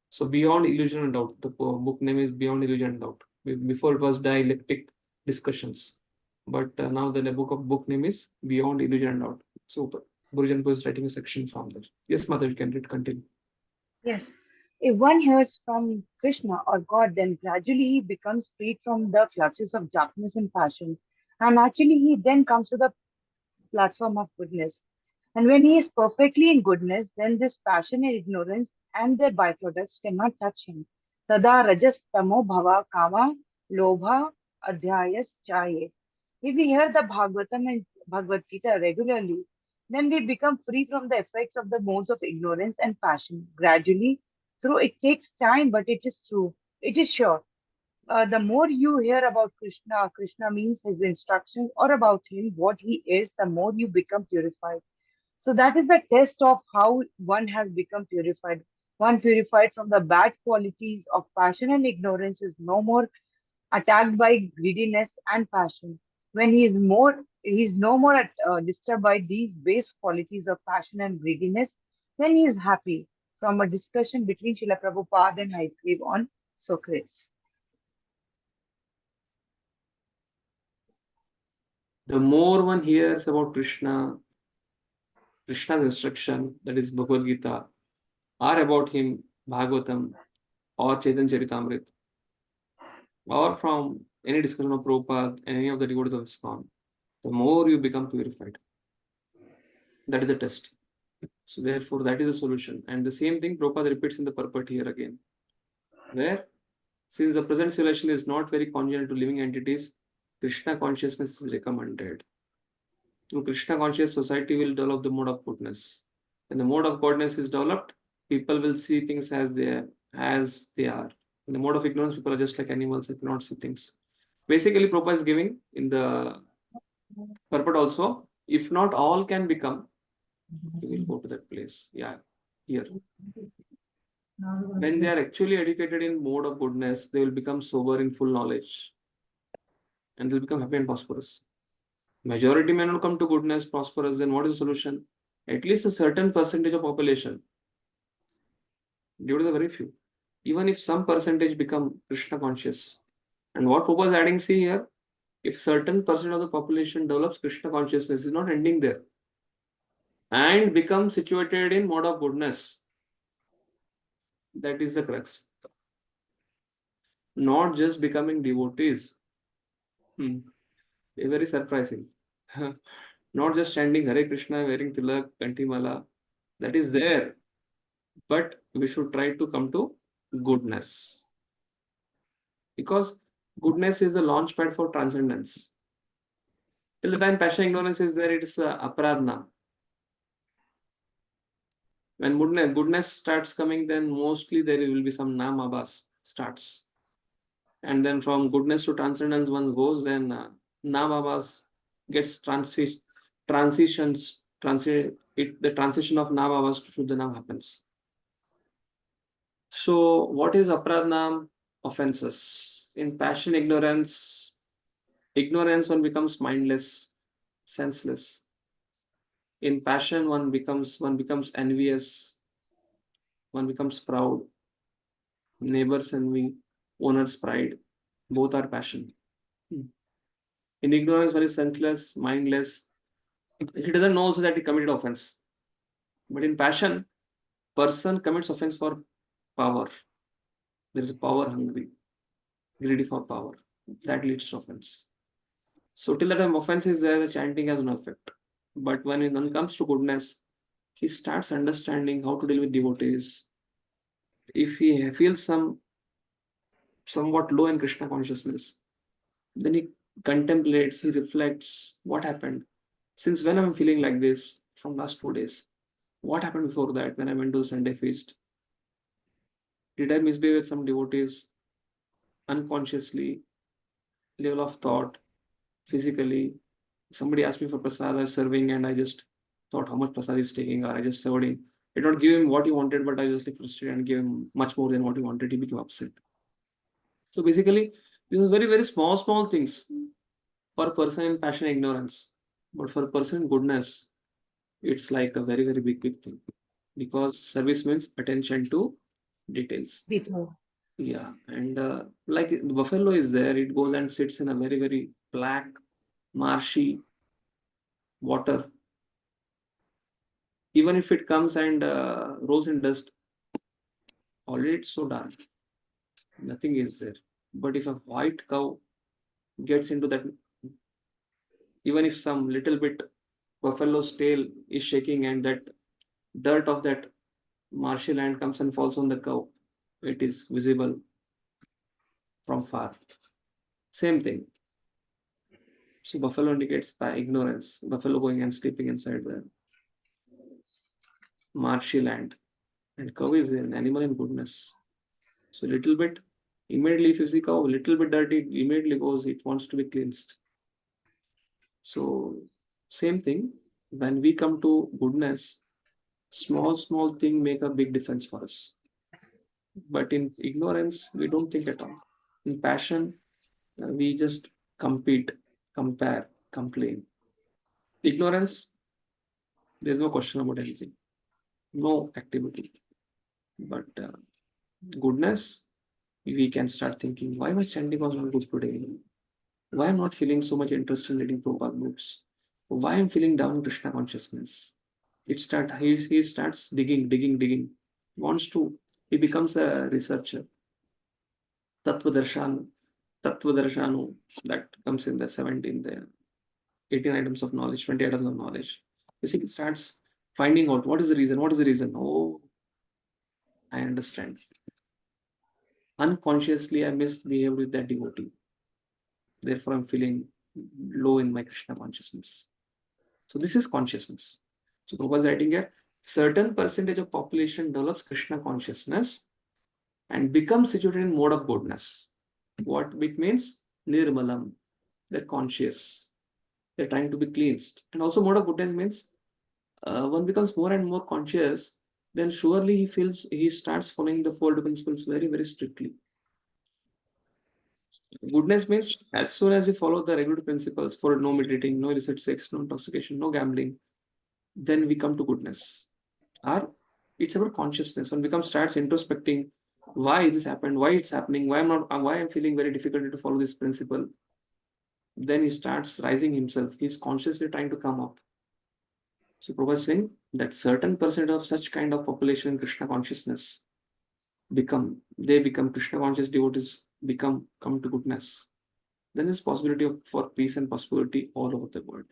So Beyond Illusion and Doubt, the book name is Beyond Illusion and Doubt. Before it was Dialectic Discussions, but now the book name is Beyond Illusion and Doubt. So Gurujan Pro is writing a section from there. Yes, Mother, you can read, continue. yes, if one hears from Krishna or God, then gradually he becomes free from the clutches of darkness and passion. And actually, he then comes to the platform of goodness. And when he is perfectly in goodness, then this passion and ignorance and their byproducts cannot touch him. Tada rajas tamo bhava kama lobha adhyayas chaye. If we hear the Bhagavatam and Bhagavadgita regularly, then we become free from the effects of the modes of ignorance and passion. Gradually, through it takes time, but it is true. It is sure. The more you hear about Krishna, Krishna means his instructions, or about him, what he is, the more you become purified. So that is the test of how one has become purified. One purified from the bad qualities of passion and ignorance is no more attacked by greediness and passion. When he is no more disturbed by these base qualities of passion and greediness, then he is happy. From a discussion between Srila Prabhupada and Hayagriva on Socrates. The more one hears about Krishna's instruction, that is Bhagavad Gita, or about him, Bhagavatam, or Chaitanya Charitamrita, or from any discussion of Prabhupada and any of the devotees of ISKCON, the more you become purified. That is the test. So therefore, that is the solution. And the same thing Prabhupada repeats in the purport here again, where since the present civilization is not very congenial to living entities, Krishna consciousness is recommended. Through Krishna conscious, society will develop the mode of goodness. When the mode of goodness is developed, people will see things as they are. In the mode of ignorance, people are just like animals and cannot see things. Basically, Prabhupada is giving in the purport also, if not all can become, we will go to that place. Yeah, here. When they are actually educated in mode of goodness, they will become sober in full knowledge and they'll become happy and prosperous. Majority may not come to goodness, prosperous, then what is the solution? At least a certain percentage of population, due to the very few. Even if some percentage become Krishna conscious. And what Prabhupada is adding, see here, if certain percent of the population develops Krishna consciousness, is not ending there. And become situated in mode of goodness. That is the crux. Not just becoming devotees. Very surprising. Not just chanting Hare Krishna, wearing tilak, kantimala. That is there. But we should try to come to goodness. Because goodness is the launch pad for transcendence. Till the time passion ignorance is there, it is aparadna. When goodness starts coming, then mostly there will be some namabhas starts. And then from goodness to transcendence once goes, then namabhas gets transitions, the transition of namabhas to Shuddhanam happens. So what is aparadna? Offenses. In passion ignorance one becomes mindless, senseless. In passion one becomes envious, one becomes proud. Neighbors envy, owner's pride, both are passion. In ignorance one is senseless, mindless. He doesn't know also that he committed offense. But in passion, person commits offense for power. There is a power hungry, greedy for power. That leads to offense. So till the time offense is there, the chanting has no effect. But when it comes to goodness, he starts understanding how to deal with devotees. If he feels somewhat low in Krishna consciousness, then he contemplates, he reflects what happened. Since when I'm feeling like this from last 2 days? What happened before that when I went to the Sunday feast? Did I misbehave with some devotees unconsciously, level of thought, physically? Somebody asked me for prasad, I was serving, and I just thought how much prasad is taking, or I just served him. I did not give him what he wanted, but I just like frustrated and gave him much more than what he wanted. He became upset. So basically, this is very, very small things for a person in passion ignorance. But for a person in goodness, it's like a very, very big thing. Because service means attention to details. Detail. Yeah, and like the buffalo is there, it goes and sits in a very, very black, marshy water. Even if it comes and rolls in dust, already it's so dark, nothing is there. But if a white cow gets into that, even if some little bit buffalo's tail is shaking and that dirt of that marshy land comes and falls on the cow, it is visible from far. Same thing. So buffalo indicates by ignorance, buffalo going and sleeping inside the marshy land, and cow is an animal in goodness. So little bit, immediately if you see cow, little bit dirty, it immediately goes, it wants to be cleansed. So same thing, when we come to goodness, small thing make a big difference for us. But in ignorance, we don't think at all. In passion, we just compete, compare, complain. Ignorance, there's no question about anything, no activity. But goodness, we can start thinking, why my chanting was not good today? Why I'm not feeling so much interest in reading Prabhupada books? Why I'm feeling down in Krishna consciousness? He starts digging. He becomes a researcher. Tattva Darshanu, that comes in the 18 items of knowledge, 20 items of knowledge. Basically starts finding out what is the reason. Oh, I understand. Unconsciously, I misbehaved with that devotee. Therefore, I'm feeling low in my Krishna consciousness. So this is consciousness. So Prabhupada is writing here, certain percentage of population develops Krishna consciousness and becomes situated in mode of goodness. What it means? nirmalam. They're conscious. They're trying to be cleansed. And also mode of goodness means one becomes more and more conscious, then surely he starts following the four principles very, very strictly. Goodness means as soon as you follow the regular principles for no meditating, no illicit sex, no intoxication, no gambling, then we come to goodness. Or it's about consciousness. One becomes starts introspecting why this happened, why it's happening, why I'm feeling very difficult to follow this principle. Then he starts rising himself. He's consciously trying to come up. So Prabhupada is saying that certain percent of such kind of population in Krishna consciousness become Krishna conscious devotees, come to goodness. Then there's possibility for peace and prosperity all over the world.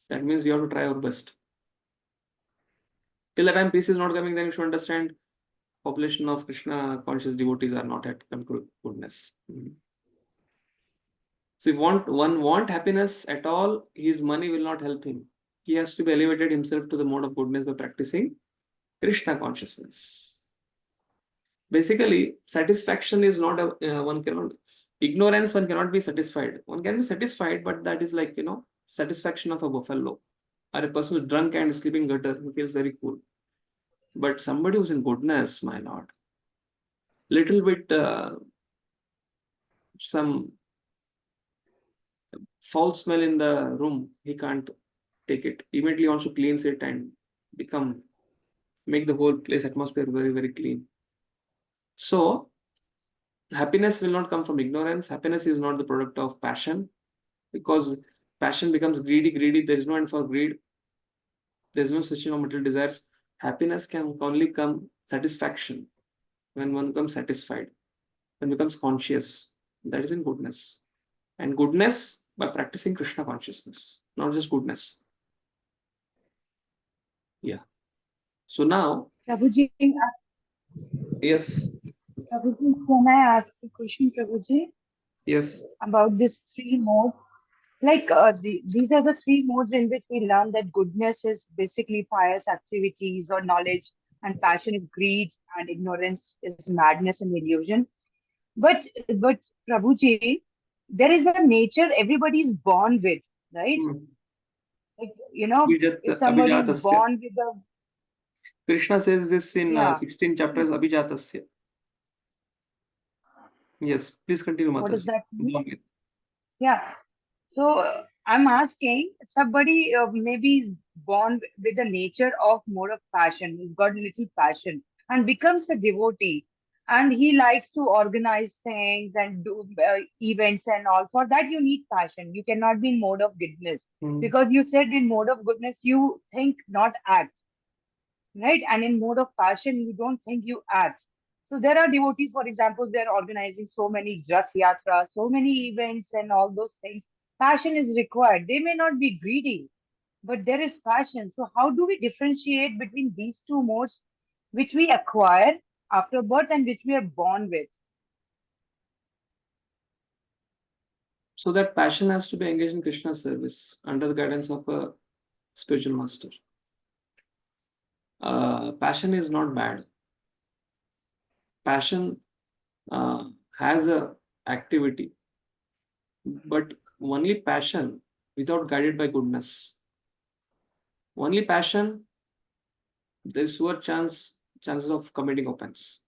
That means we have to try our best. Till the time peace is not coming, then you should understand population of Krishna conscious devotees are not at come to goodness. So if one want happiness at all, his money will not help him. He has to be elevated himself to the mode of goodness by practicing Krishna consciousness. Basically, satisfaction is not ignorance, one cannot be satisfied. One can be satisfied, but that is like, satisfaction of a buffalo. Or a person who is drunk and sleeping gutter, who feels very cool. But somebody who's in goodness, my lord, little bit some foul smell in the room, he can't take it. Immediately wants to cleanse it and make the whole place atmosphere very, very clean. So happiness will not come from ignorance. Happiness is not the product of passion, because passion becomes greedy. There is no end for greed. There is no such thing of material desires. Happiness can only come satisfaction when one becomes satisfied, when becomes conscious. That is in goodness. And goodness by practicing Krishna consciousness, not just goodness. Yeah. So now, Prabhuji, yes, Prabhuji, can I ask a question, Prabhuji, yes. about these three modes? Like these are the three modes in which we learn that goodness is basically pious activities or knowledge, and passion is greed, and ignorance is madness and illusion. But Prabhuji, there is a nature everybody is born with, right? Like if somebody is Abhijatasya. born with a Krishna says this in yeah, 16 chapters, Abhijatasya. Yes, please continue, what does Mataji. that mean? Yeah. So I'm asking somebody maybe born with the nature of more of passion. He's got a little passion and becomes a devotee, and he likes to organize things and do events and all. For that, you need passion. You cannot be in mode of goodness because you said in mode of goodness you think, not act, right? And in mode of passion, you don't think, you act. So there are devotees, for example, they're organizing so many Rath Yatras, so many events and all those things. Passion is required. They may not be greedy, but there is passion. So how do we differentiate between these two modes, which we acquire after birth and which we are born with? So that passion has to be engaged in Krishna's service under the guidance of a spiritual master. Passion is not bad. Passion has a activity, but only passion without guided by goodness. Only passion, there's fewer chances of committing offense.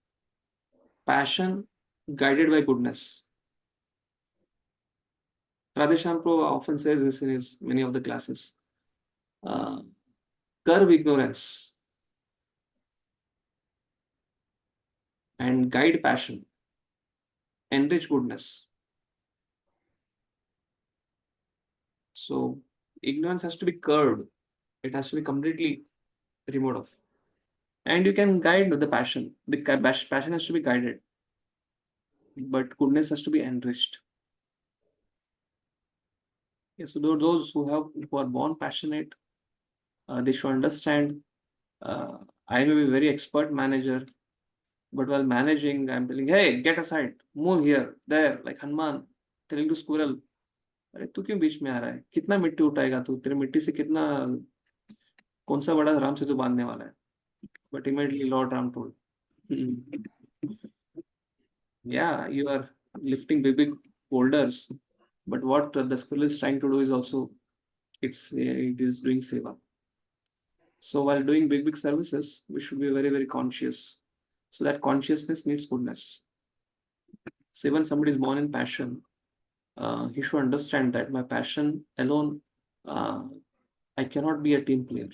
Passion guided by goodness. Radheshyam Prabhu often says this in his many of the classes. Curb ignorance and guide passion. Enrich goodness. So ignorance has to be curbed. It has to be completely removed off. And you can guide the passion. The passion has to be guided. But goodness has to be enriched. Yes, so those who are born passionate, they should understand. I may be a very expert manager, but while managing, I'm telling, hey, get aside, move here, there, like Hanuman telling to squirrel, अरे तू क्यों बीच में आ रहा है? कितना मिट्टी उठाएगा तू? तेरे मिट्टी से कितना कौन सा बड़ा राम से तू बांधने वाला है? But immediately Lord Ram told, yeah, you are lifting big boulders, but what the squirrel is trying to do is also it is doing seva. So while doing big services, we should be very conscious. So that consciousness needs goodness. So even somebody is born in passion, he should understand that my passion alone, I cannot be a team player.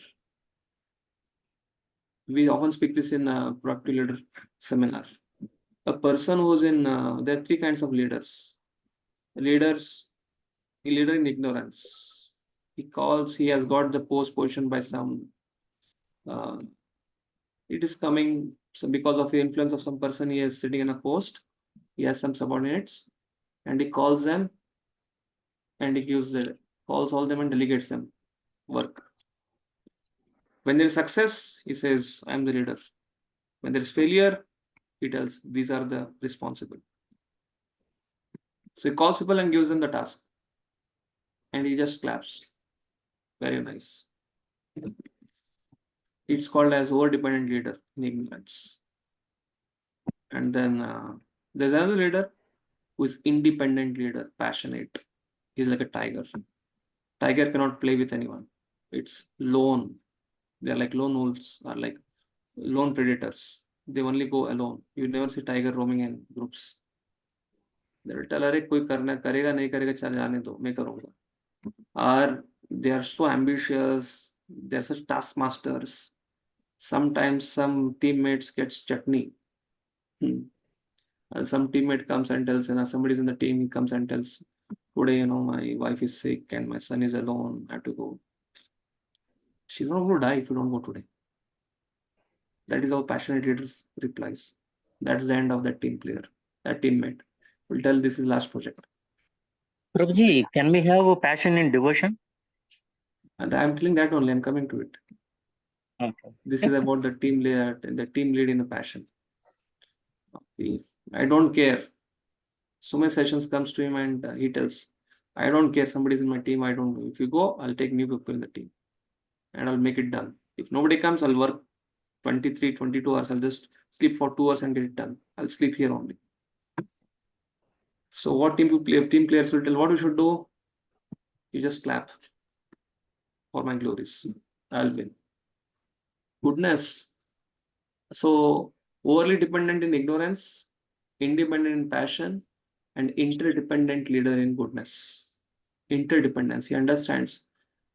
We often speak this in a productive leader seminar. A person who's in, there are three kinds of leaders. Leaders, a leader in ignorance. He has got the position by some, it is coming because of the influence of some person. He is sitting in a post, he has some subordinates, and he calls them and he calls all them and delegates them work. When there is success, he says, I am the leader. When there is failure, he tells, these are the responsible. So he calls people and gives them the task. And he just claps. Very nice. It's called as over-dependent leader in ignorance. And then there's another leader who is independent leader, passionate. He's like a tiger. Tiger cannot play with anyone. It's lone. They're like lone wolves, or like lone predators. They only go alone. You never see tiger roaming in groups. They will tell, अरे कोई करना करेगा नहीं करेगा चल जाने दो मैं करूँगा. Or they are so ambitious. They are such taskmasters. Sometimes some teammates gets chutney. Some teammate comes and tells, somebody's in the team, he comes and tells, today, my wife is sick and my son is alone, I have to go. She's not going to die if you don't go today. That is how passionate leaders replies. That's the end of that team player. That teammate will tell, this is last project. Prabhuji, can we have a passion in devotion? And I'm telling that only, I'm coming to it. Okay. This is about the team lead in a passion. I don't care. So many sessions comes to him and he tells, I don't care, somebody's in my team, I don't know. If you go, I'll take new people in the team and I'll make it done. If nobody comes, I'll work 23, 22 hours. I'll just sleep for 2 hours and get it done. I'll sleep here only. So what team players will tell, what we should do? You just clap for my glories. I'll win. Goodness. So overly dependent in ignorance, independent in passion, and interdependent leader in goodness. Interdependence. He understands,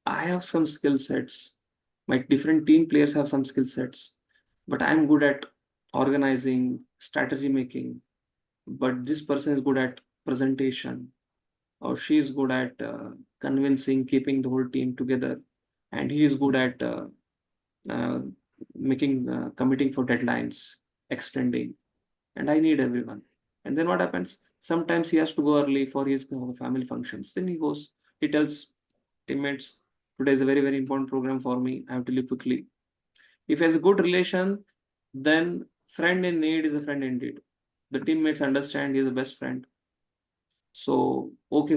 I have some skill sets. My different team players have some skill sets, but I'm good at organizing, strategy making. But this person is good at presentation, or she is good at convincing, keeping the whole team together, and he is good at committing for deadlines, extending, and I need everyone. And then what happens? Sometimes he has to go early for his family functions. Then he goes, he tells teammates, today is a very important program for me. I have to leave quickly. If he has a good relation, then friend in need is a friend indeed. The teammates understand he is the best friend. So, okay,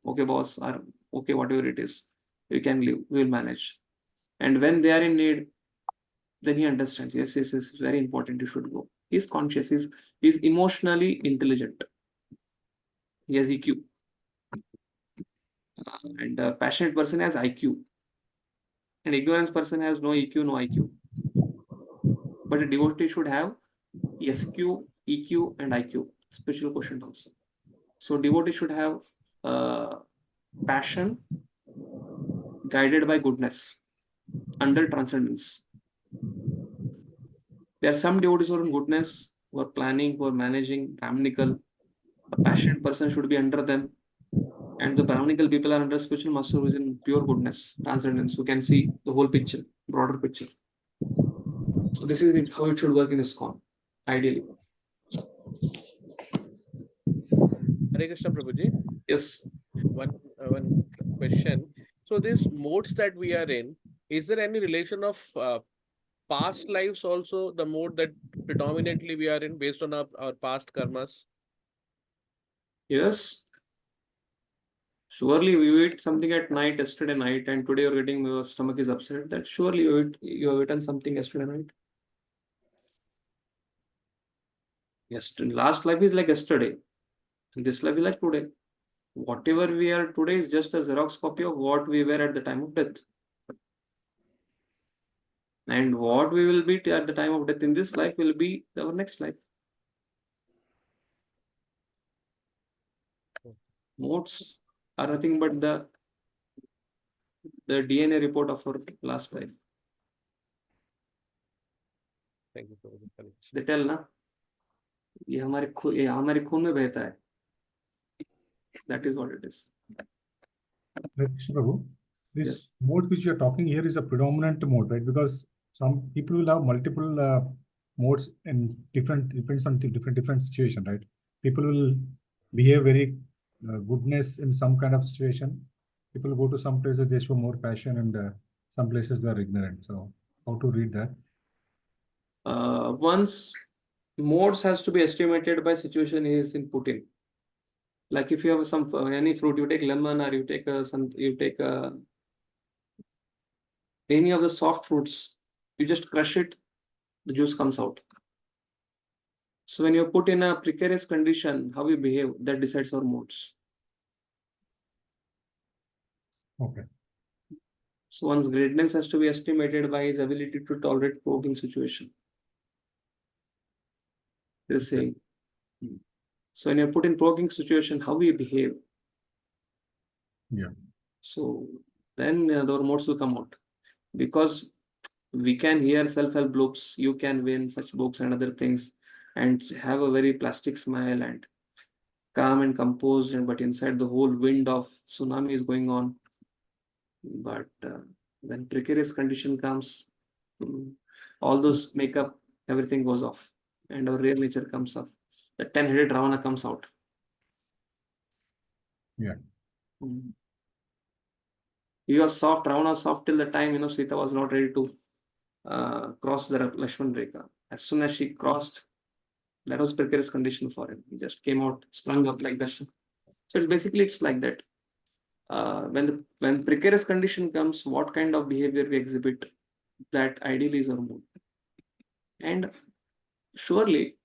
boss, or okay, whatever it is, you can leave, we will manage. And when they are in need, then he understands, yes, it's very important, you should go. He's conscious, he's emotionally intelligent. He has EQ. And a passionate person has IQ. An ignorance person has no EQ, no IQ. But a devotee should have SQ, EQ, and IQ. Spiritual quotient also. So devotee should have passion guided by goodness under transcendence. There are some devotees who are in goodness, who are planning, who are managing, Brahminical. A passionate person should be under them. And the Brahminical people are under spiritual master who is in pure goodness, transcendence, who can see the whole picture, broader picture. So this is how it should work in ISKCON, ideally. Hare Krishna Prabhuji. Yes. One question. So these modes that we are in, is there any relation of past lives also, the mode that predominantly we are in based on our past karmas? Yes. Surely you eat something at night, yesterday night, and today you're getting, your stomach is upset. That surely you have eaten something yesterday night. Last life is like yesterday, and this life is like today. Whatever we are today is just a Xerox copy of what we were at the time of death. And what we will be at the time of death in this life will be our next life. Modes are nothing but the DNA report of our last life. Thank you for the correction. They tell ना ये हमारे खून में बहता है. That is what it is. Krishna Prabhu, this Yes. mode which you are talking here is a predominant mode, right? Because some people will have multiple modes and depends on different situation, right? People will behave very goodness in some kind of situation. People go to some places, they show more passion, and some places they are ignorant. So how to read that? Once modes has to be estimated by situation he is input in. Like if you have some any fruit, you take lemon or you take any of the soft fruits, you just crush it, the juice comes out. So when you're put in a precarious condition, how you behave, that decides our modes. Okay. So one's greatness has to be estimated by his ability to tolerate probing situation. They're saying. So when you're put in provoking situation, how we behave. Yeah. So then the modes will come out. Because we can hear self-help books, you can win such books and other things, and have a very plastic smile and calm and composed, but inside the whole wind of tsunami is going on. But when precarious condition comes, all those makeup, everything goes off, and our real nature comes off. The 10-headed Ravana comes out. Yeah. He was soft, Ravana was soft till the time, Sita was not ready to cross the Lakshman Rekha. As soon as she crossed, that was precarious condition for him. He just came out, sprung up like that. So it's like that. When precarious condition comes, what kind of behavior we exhibit, that ideally is our mood. And surely,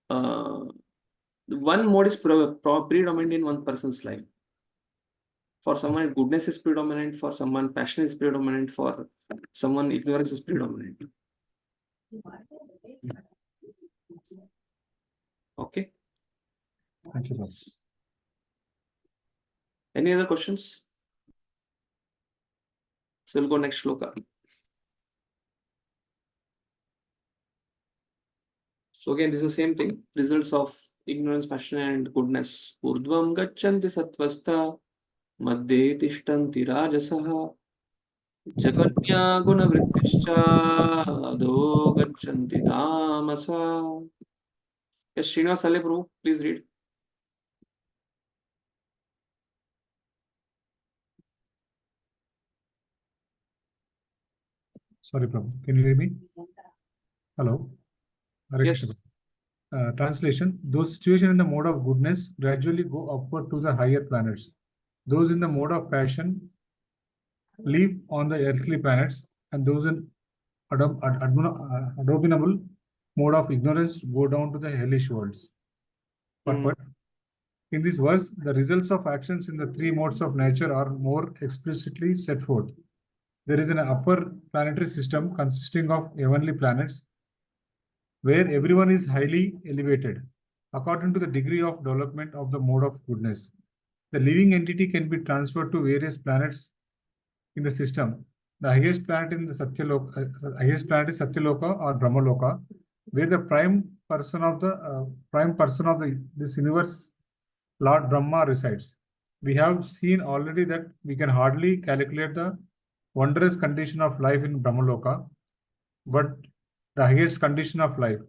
one mode is predominant in one person's life. For someone, goodness is predominant. For someone, passion is predominant. For someone, ignorance is predominant. Okay. Thank you, sir. Any other questions? So we'll go next shloka. So again, this is the same thing. Results of ignorance, passion, and goodness. Urdvam gacchanti sattvastha, madhye tishtanti rajasaha, jaganya gunavrittischa, adho gacchanti tamasa. Yes, Srinivas Sale Prabhu, please read. Sorry, Prabhu. Can you hear me? Hello. Hare Yes. Krishna. Translation: those situations in the mode of goodness gradually go upward to the higher planets. Those in the mode of passion live on the earthly planets, and those in abominable mode of ignorance go down to the hellish worlds. But in this verse, the results of actions in the three modes of nature are more explicitly set forth. There is an upper planetary system consisting of heavenly planets, where everyone is highly elevated according to the degree of development of the mode of goodness. The living entity can be transferred to various planets in the system. The highest planet in the highest planet is Satyaloka or Brahmaloka, where the prime person of this universe, Lord Brahma, resides. We have seen already that we can hardly calculate the wondrous condition of life in Brahmaloka, but the highest condition of life,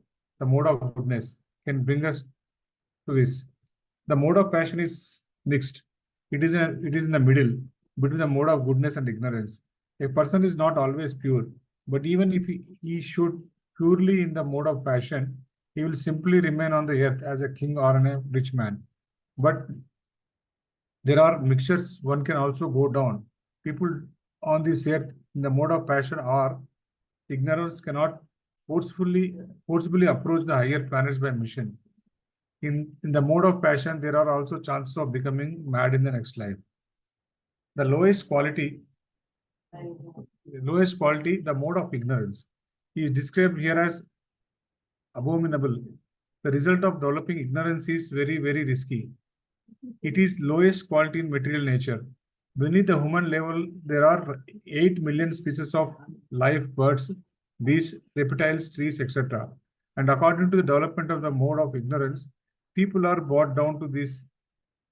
the mode of goodness, can bring us to this. The mode of passion is mixed. It is in the middle between the mode of goodness and ignorance. A person is not always pure, but even if he should purely in the mode of passion, he will simply remain on the earth as a king or a rich man. But there are mixtures, one can also go down. People on this earth in the mode of passion or ignorance cannot forcibly approach the higher planets by mission. In the mode of passion, there are also chances of becoming mad in the next life. The lowest quality, the mode of ignorance, is described here as abominable. The result of developing ignorance is very, very risky. It is lowest quality in material nature. Beneath the human level, there are 8 million species of life, birds, beasts, reptiles, trees, etc. And according to the development of the mode of ignorance, people are brought down to these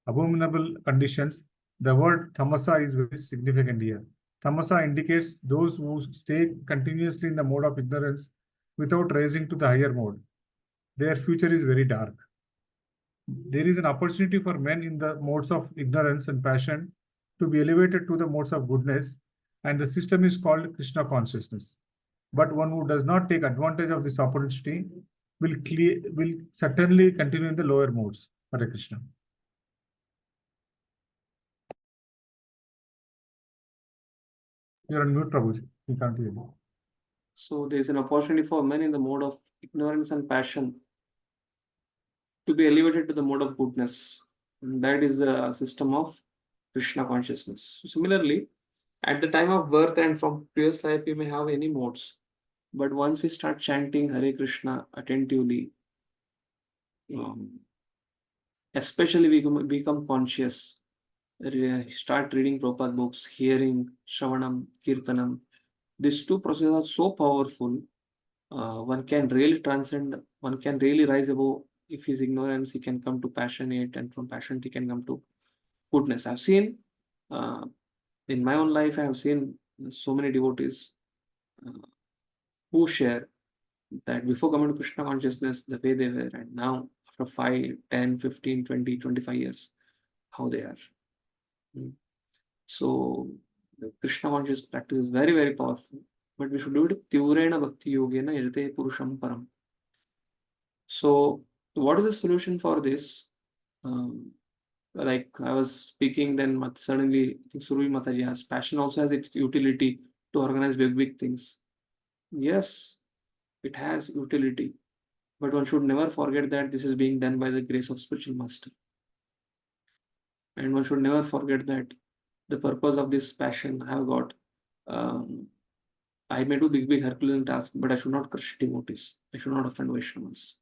abominable conditions. The word tamasa is very significant here. Tamasa indicates those who stay continuously in the mode of ignorance without rising to the higher mode. Their future is very dark. There is an opportunity for men in the modes of ignorance and passion to be elevated to the modes of goodness, and the system is called Krishna consciousness. But one who does not take advantage of this opportunity will certainly continue in the lower modes. Hare Krishna. You're on mute, Prabhuji. We can't hear you. So there is an opportunity for men in the mode of ignorance and passion to be elevated to the mode of goodness. And that is the system of Krishna consciousness. So similarly, at the time of birth and from previous life, we may have any modes. But once we start chanting Hare Krishna attentively, especially we become conscious, start reading Prabhupada books, hearing Shravanam, Kirtanam. These two processes are so powerful. One can really transcend, one can really rise above. If he's ignorance, he can come to passionate, and from passionate, he can come to goodness. I've seen in my own life, I have seen so many devotees who share that before coming to Krishna consciousness, the way they were, and now after 5, 10, 15, 20, 25 years, how they are. So the Krishna conscious practice is very, very powerful. But we should do it Tyurena Bhakti Yogena Yajate Purusham Param. So what is the solution for this? Like I was speaking, then suddenly I think Survi Mataji has passion also has its utility to organize big things. Yes, it has utility, but one should never forget that this is being done by the grace of spiritual master. And one should never forget that the purpose of this passion I have got. I may do big Herculean tasks, but I should not crush devotees. I should not offend Vaishnavas.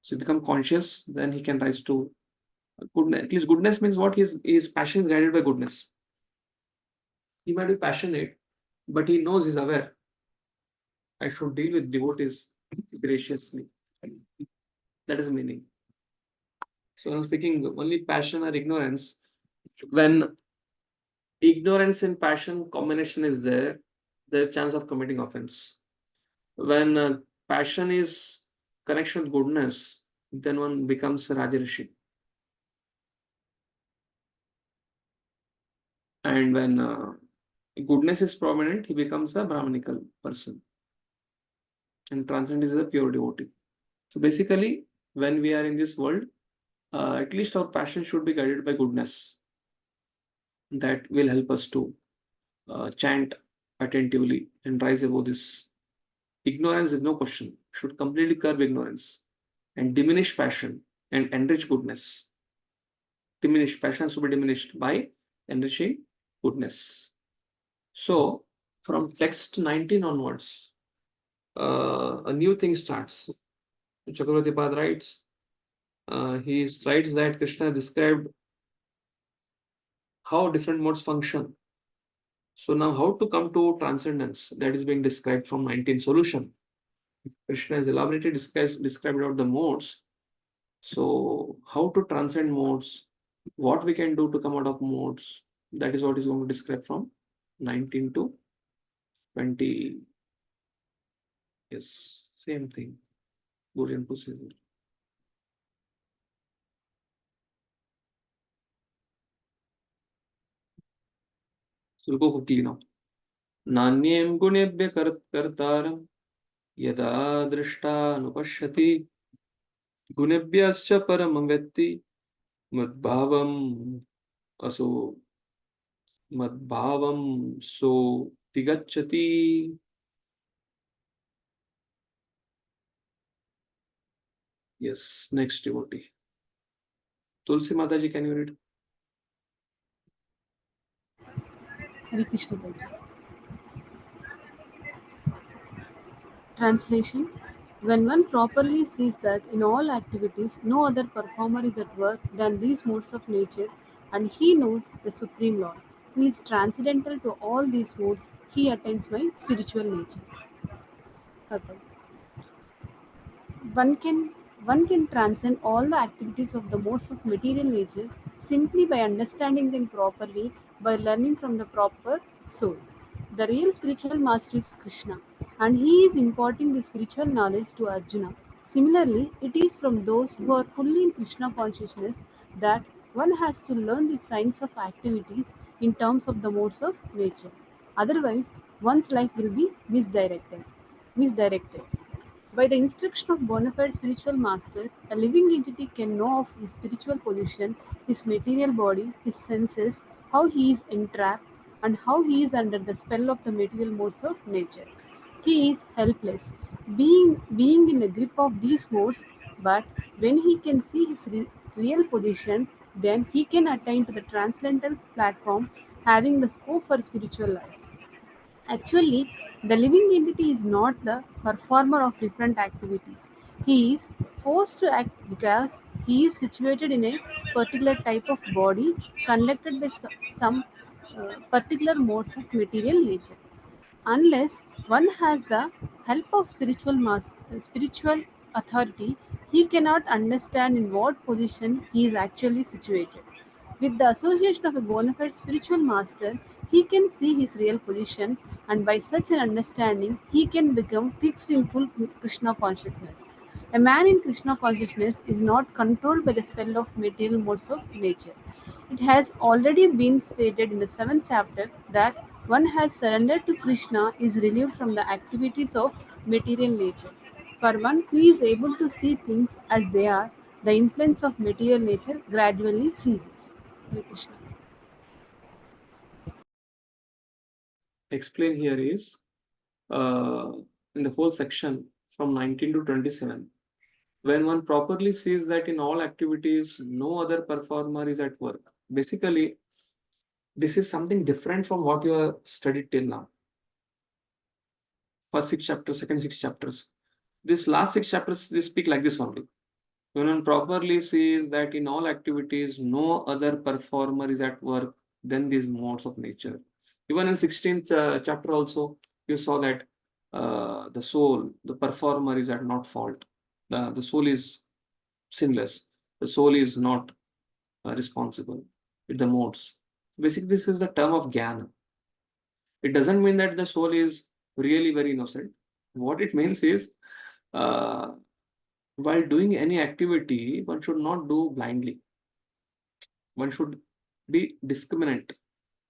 So become conscious, then he can rise to goodness. At least goodness means what? His passion is guided by goodness. He might be passionate, but he knows, he's aware. I should deal with devotees graciously. That is the meaning. So I'm speaking only passion or ignorance. When ignorance and passion combination is there, there is chance of committing offense. When passion is connection with goodness, then one becomes a Rajarishi. And when goodness is prominent, he becomes a Brahmanical person. And transcend is a pure devotee. So basically, when we are in this world, at least our passion should be guided by goodness. That will help us to chant attentively and rise above this. Ignorance is no question. Should completely curb ignorance and diminish passion and enrich goodness. Diminish passion should be diminished by enriching goodness. So from text 19 onwards, a new thing starts. Chakravarti Pad writes, he writes that Krishna described how different modes function. So now how to come to transcendence, that is being described from 19 solution. Krishna has elaborately described out the modes. So how to transcend modes, what we can do to come out of modes, that is what is going to describe from 19 to 20. Yes, same thing. Bhujan says it. So we'll go quickly now. Nanyem gunebhya kartaram yada drishta anupashyati gunebhyascha paramam vetti madbhavam aso madbhavam so tigacchati. Yes, next devotee. Tulsi Mataji, can you read? Hare Krishna Prabhu. Translation. When one properly sees that in all activities no other performer is at work than these modes of nature, and he knows the Supreme Lord, who is transcendental to all these modes, he attains my spiritual nature. Purport. One can one can transcend all the activities of the modes of material nature simply by understanding them properly, by learning from the proper source. The real spiritual master is Krishna, and he is imparting the spiritual knowledge to Arjuna. Similarly, it is from those who are fully in Krishna consciousness that one has to learn the science of activities in terms of the modes of nature. Otherwise, one's life will be misdirected. By the instruction of bona fide spiritual master, a living entity can know of his spiritual position, his material body, his senses, how he is entrapped, and how he is under the spell of the material modes of nature. He is helpless, being in the grip of these modes, but when he can see his real position, then he can attain to the transcendental platform, having the scope for spiritual life. Actually, the living entity is not the performer of different activities. He is forced to act because he is situated in a particular type of body conducted by some particular modes of material nature. Unless one has the help of spiritual authority, he cannot understand in what position he is actually situated. With the association of a bona fide spiritual master, he can see his real position, and by such an understanding, he can become fixed in full Krishna consciousness. A man in Krishna consciousness is not controlled by the spell of material modes of nature. It has already been stated in the seventh chapter that one has surrendered to Krishna is relieved from the activities of material nature. For one who is able to see things as they are, the influence of material nature gradually ceases. Hare Krishna. Explain here is in the whole section from 19 to 27. When one properly sees that in all activities no other performer is at work. Basically, this is something different from what you have studied till now. First 6 chapters, second 6 chapters. This last 6 chapters, they speak like this only. When one properly sees that in all activities no other performer is at work than these modes of nature. Even in 16th chapter also, you saw that the soul, the performer is at not fault. The soul is sinless. The soul is not responsible with the modes. Basically, this is the term of jnana. It doesn't mean that the soul is really very innocent. What it means is, uh, while doing any activity, one should not do blindly. One should be discriminant.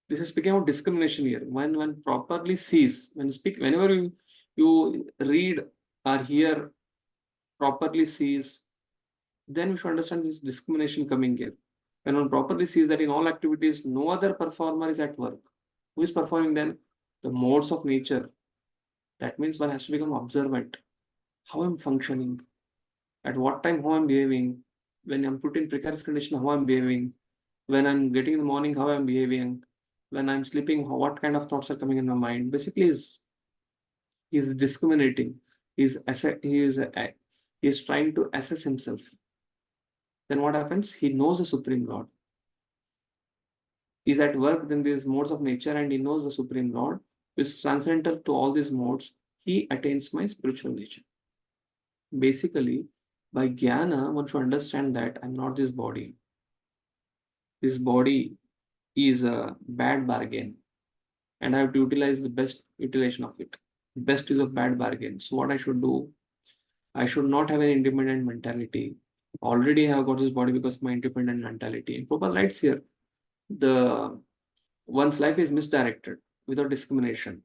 This is speaking about discrimination here. When one properly sees, whenever you read or hear properly sees, then we should understand this discrimination coming here. When one properly sees that in all activities, no other performer is at work. Who is performing then? The modes of nature. That means one has to become observant. How I'm functioning, at what time, how I'm behaving, when I'm put in precarious condition, how I'm behaving, when I'm getting in the morning, how I'm behaving, when I'm sleeping, what kind of thoughts are coming in my mind. Basically, is discriminating. He is trying to assess himself. Then what happens? He knows the Supreme Lord. He's at work in these modes of nature and he knows the Supreme Lord, which is transcendental to all these modes. He attains my spiritual nature. Basically, by jnana, one should understand that I'm not this body. This body is a bad bargain, and I have to utilize the best utilization of it. Best is a bad bargain. So what I should do? I should not have an independent mentality. Already I have got this body because of my independent mentality. And Prabhupada writes here, one's life is misdirected without discrimination.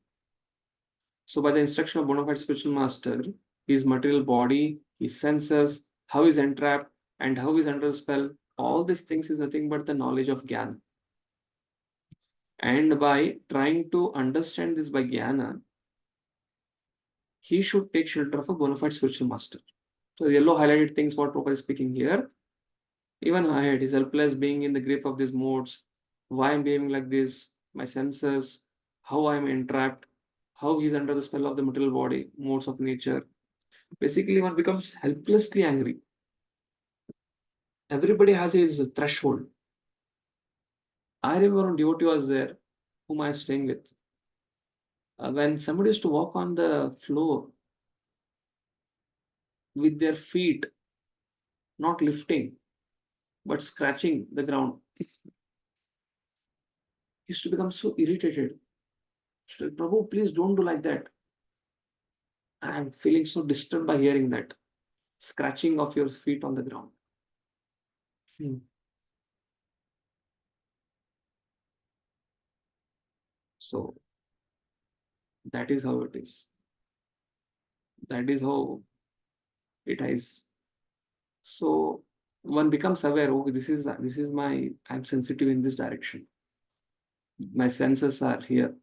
So by the instruction of bona fide spiritual master, his material body, his senses, how he's entrapped, and how he's under spell, all these things is nothing but the knowledge of jnana. And by trying to understand this by jnana, he should take shelter of a bona fide spiritual master. So yellow highlighted things what Prabhupada is speaking here. Even I is helpless being in the grip of these modes. Why I'm behaving like this, my senses, how I'm entrapped, how he's under the spell of the material body, modes of nature. Basically, one becomes helplessly angry. Everybody has his threshold. I remember when devotee was there, whom I was staying with. When somebody used to walk on the floor with their feet not lifting but scratching the ground, he used to become so irritated. So, Prabhu, please don't do like that. I'm feeling so disturbed by hearing that scratching of your feet on the ground. So that is how it is. That is how it is. So one becomes aware. Oh, this is my. I'm sensitive in this direction. My senses are here.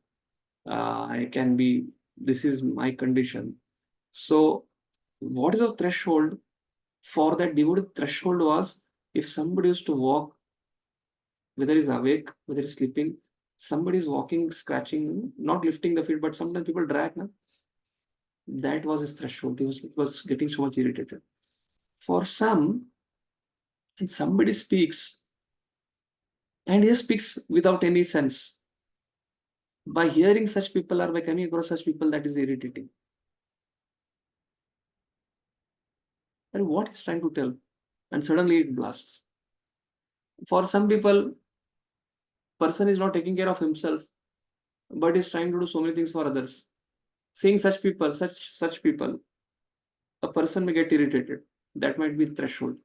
I can be. This is my condition. So what is the threshold for that devotee? Threshold was if somebody used to walk, whether he's awake, whether he's sleeping, somebody is walking, scratching, not lifting the feet, but sometimes people drag. Na? That was his threshold. He was getting so much irritated. For some, and somebody speaks, and he speaks without any sense. By hearing such people or by coming across such people, that is irritating. And what he's trying to tell, and suddenly it blasts. For some people, person is not taking care of himself, but is trying to do so many things for others. Seeing such people, such people, a person may get irritated. That might be threshold.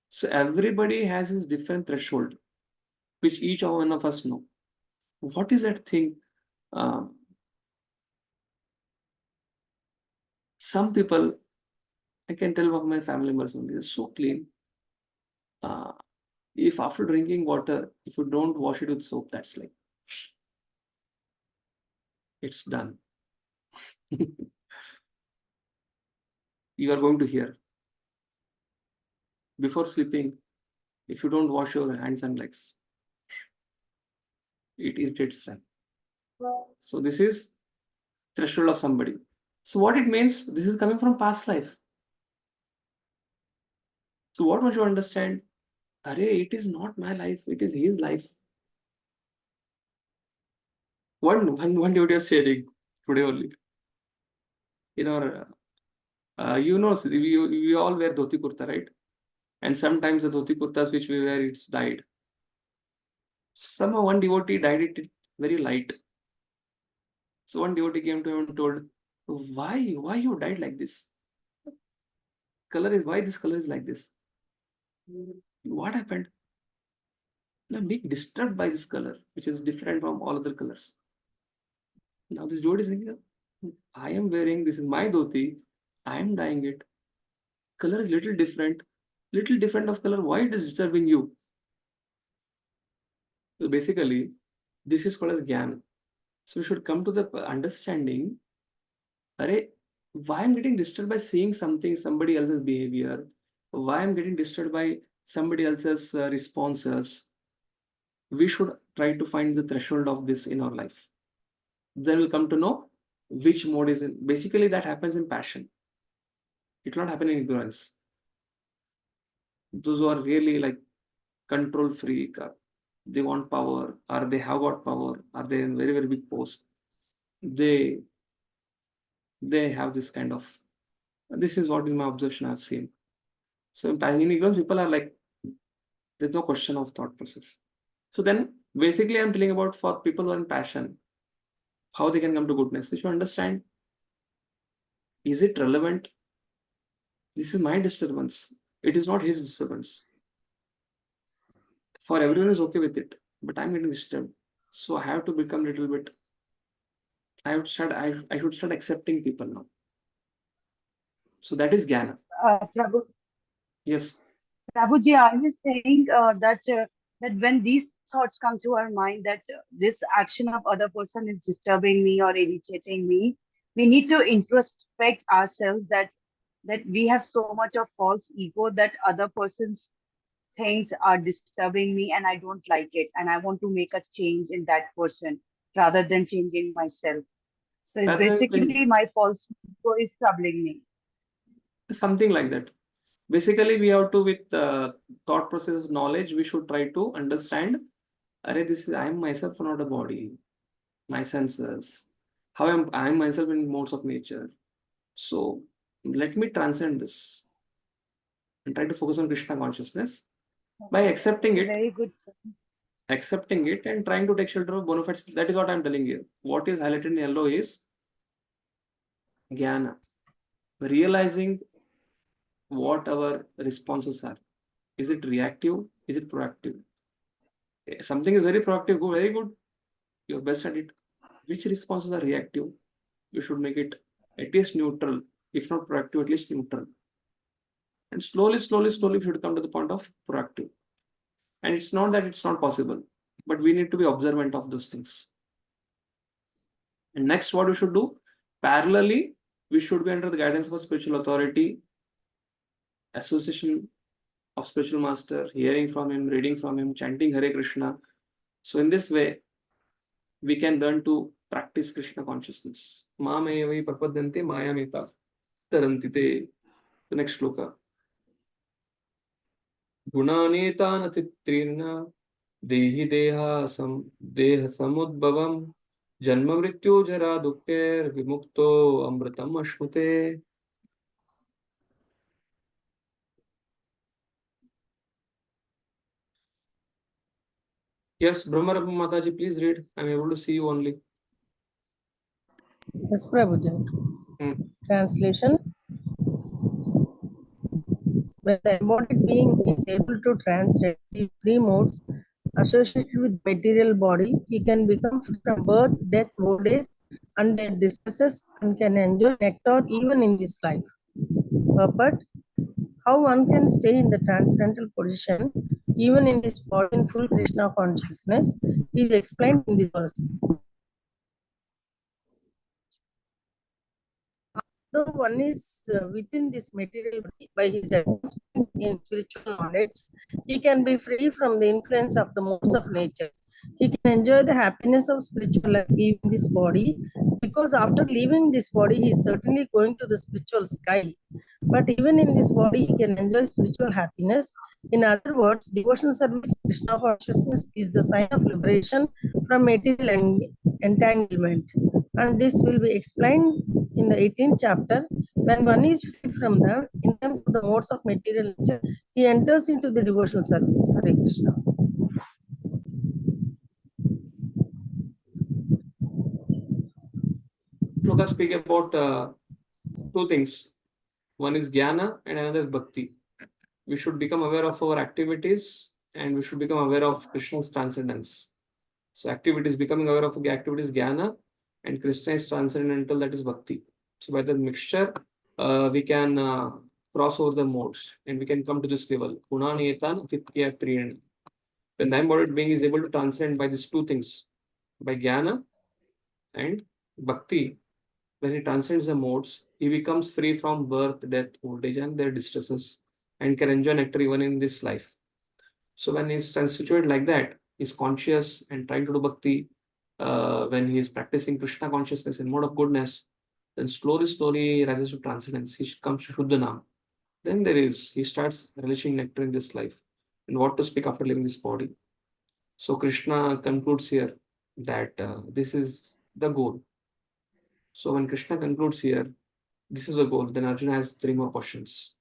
So everybody has his different threshold, which each one of us know. What is that thing? Some people, I can tell of my family members only, they're so clean. If after drinking water, if you don't wash it with soap, that's like, it's done. You are going to hear. Before sleeping, if you don't wash your hands and legs, it irritates them. So this is threshold of somebody. So what it means, this is coming from past life. So what must you understand? Arey, it is not my life, it is his life. One duty was sharing today only. In our, we all wear dhoti kurta, right? And sometimes the dhoti kurtas which we wear, it's dyed. Somehow one devotee dyed it very light. So one devotee came to him and told, why you dyed like this? Why this color is like this? What happened? I'm being disturbed by this color, which is different from all other colors. Now this devotee is thinking, I am wearing, this is my dhoti, I am dyeing it. Color is little different of color. Why it is disturbing you? So basically, this is called as Gyan. So we should come to the understanding, why I'm getting disturbed by seeing somebody else's behavior, why I'm getting disturbed by somebody else's responses. We should try to find the threshold of this in our life. Then we'll come to know which mode is in. Basically, that happens in passion. It will not happen in ignorance. Those who are really like control freak, they want power, or they have got power, are they in very, very big post, they have this kind of, this is what is my observation I've seen. So in ignorance, people are like, there's no question of thought process. So then basically I'm telling about for people who are in passion, how they can come to goodness. They should understand, is it relevant? This is my disturbance. It is not his disturbance. For everyone is okay with it, but I'm getting disturbed. So I have to become a little bit, I should start accepting people now. So that is Jnana. Prabhu, Yes. Prabhuji, are you saying that when these thoughts come to our mind, that this action of other person is disturbing me or irritating me, we need to introspect ourselves that that we have so much of false ego that other person's things are disturbing me and I don't like it and I want to make a change in that person rather than changing myself. So it's That way, basically my false ego is troubling me. something like that. Basically, we have to, with thought process knowledge, we should try to understand, this is, I am myself, not a body, my senses, how I am myself in modes of nature. So let me transcend this and try to focus on Krishna consciousness by accepting it, Very good. and trying to take shelter of bona fides. That is what I'm telling you. What is highlighted in yellow is jnana, realizing what our responses are. Is it reactive? Is it proactive? Something is very proactive, go very good. You're best at it. Which responses are reactive? You should make it at least neutral, if not proactive, at least neutral. And slowly, we should come to the point of proactive. And it's not that it's not possible, but we need to be observant of those things. And next, what we should do? Parallelly, we should be under the guidance of a spiritual authority, association of spiritual master, hearing from him, reading from him, chanting Hare Krishna. So in this way, we can learn to practice Krishna consciousness. Mamevai prapadyante mayameta taranti te. The next shloka. Gunanetana dehi deha samudbhavam janma mrityu jara dukkher vimukto amritam ashmute. Yes, Brahmarabha Mataji, please read. I'm able to see you only. Yes, Prabhuji. Translation. When the embodied being is able to transcend these three modes associated with material body, he can become free from birth, death, old age, and their distresses, and can enjoy nectar even in this life. But how one can stay in the transcendental position even in this body in full Krishna consciousness is explained in this verse. Though one is within this material body by his advancement in spiritual knowledge, he can be free from the influence of the modes of nature. He can enjoy the happiness of spiritual life even in this body, because after leaving this body, he is certainly going to the spiritual sky. But even in this body, he can enjoy spiritual happiness. In other words, devotional service, Krishna consciousness is the sign of liberation from material entanglement. And this will be explained in the 18th chapter. When one is freed from the influence of the modes of material nature, he enters into the devotional service. Hare Krishna. Shloka speak about two things. One is jnana and another is bhakti. We should become aware of our activities and we should become aware of Krishna's transcendence. So activities, becoming aware of the activities, jnana, and Krishna is transcendental, that is bhakti. So by the mixture, we can cross over the modes and we can come to this level. Gunanetan atitya triyana. When the embodied being is able to transcend by these two things, by jnana and bhakti, when he transcends the modes, he becomes free from birth, death, old age, and their distresses, and can enjoy nectar even in this life. So when he's constituted like that, he's conscious and trying to do bhakti, when he is practicing Krishna consciousness in mode of goodness, then slowly rises to transcendence. He comes to Shuddhanam. Then he starts relishing nectar in this life. And what to speak after leaving this body. So Krishna concludes here that this is the goal. So when Krishna concludes here, this is the goal, then Arjuna has three more questions.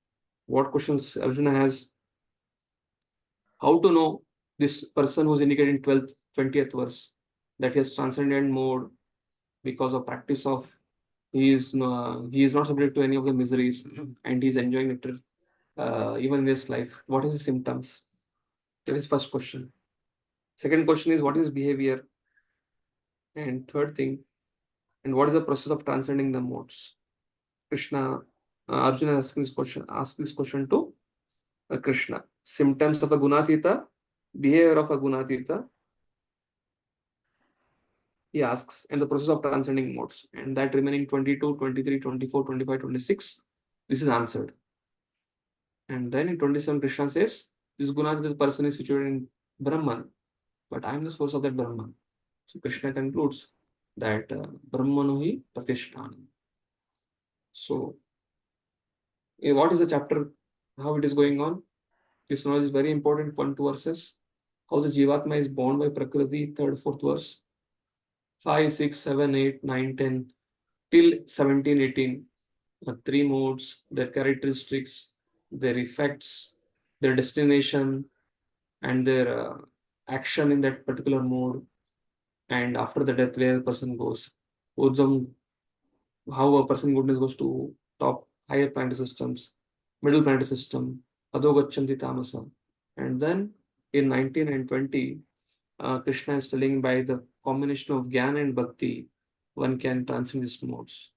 What questions Arjuna has? How to know this person who's indicated in 12th, 20th verse, that he has transcendent mode because of practice of he is not subject to any of the miseries and he is enjoying nectar even in this life. What is the symptoms? That is first question. Second question is what is behavior? And third thing, and what is the process of transcending the modes? Arjuna asks this question to Krishna. Symptoms of a gunatita, behavior of a gunatita, he asks, and the process of transcending modes. And that remaining 22, 23, 24, 25, 26, This is answered. And then in 27, Krishna says, this Gunadita person is situated in Brahman, but I am the source of that Brahman. So Krishna concludes that Brahmano hi Pratishthanam. So, what is the chapter? How it is going on? This knowledge is very important. 1, 2 verses. How the Jivatma is born by Prakriti, 3rd, 4th verse. 5, 6, 7, 8, 9, 10, till 17, 18. 3 modes, their characteristics, their effects, their destination, and their action in that particular mode. And after the death, where the person goes. Ujjam, how a person goodness goes to top higher planetary systems, middle planetary system, adogachanti tamasa. And then in 19 and 20, Krishna is telling by the combination of Jnana and Bhakti, one can transcend these modes.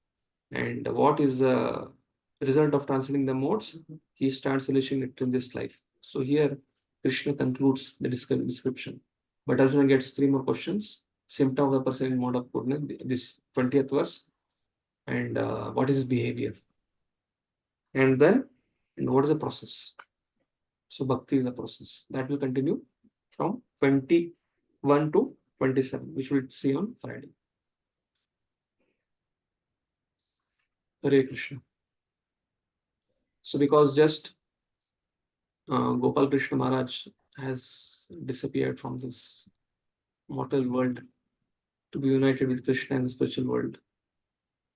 And what is the result of transcending the modes? He starts solutioning it in this life. So here, Krishna concludes the description. But Arjuna gets 3 more questions. Symptom of the person in mode of goodness, this 20th verse. And what is his behavior? And then, and what is the process? So Bhakti is the process. That will continue from 21 to 27, which we'll see on Friday. Hare Krishna. So because just Gopal Krishna Maharaj has disappeared from this mortal world to be united with Krishna in the spiritual world,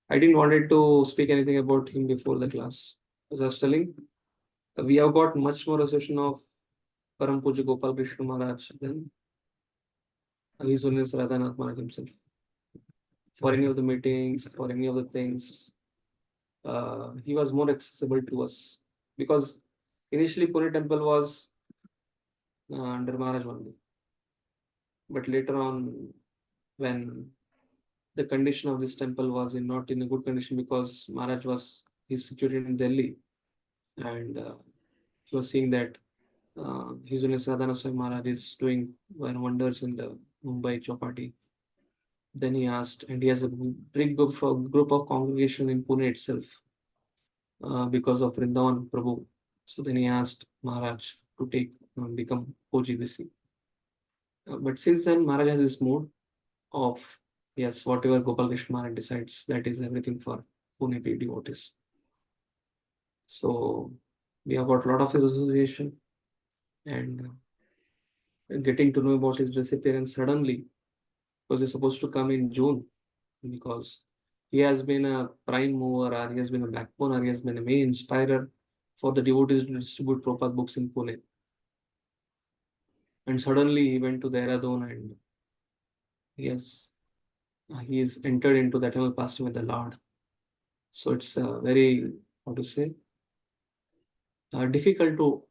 I didn't wanted to speak anything about him before the class. As I was telling, we have got much more association of Param Puja Gopal Krishna Maharaj than His Holiness Radhanath Maharaj himself. For any of the meetings, for any of the things, he was more accessible to us because initially Pune temple was under Maharaj only. But later on, when the condition of this temple was not in a good condition because Maharaj he's situated in Delhi, and he was seeing that His Holiness Sadhana Swami Maharaj is doing wonders in the Mumbai Chowpatty. Then he asked, and he has a big group of congregation in Pune itself because of Vrindavan Prabhu. So then he asked Maharaj to become OGBC. But since then, Maharaj has this mood of, yes, whatever Gopal Krishna Maharaj decides, that is everything for Pune devotees. So we have got a lot of his association, and getting to know about his disappearance suddenly, because he's supposed to come in June, because he has been a prime mover, or he has been a backbone, or he has been a main inspirer for the devotees to distribute Prabhupada books in Pune. And suddenly he went to Dehradun, and yes, he is entered into the eternal pasture with the Lord. So it's very, how to say, difficult to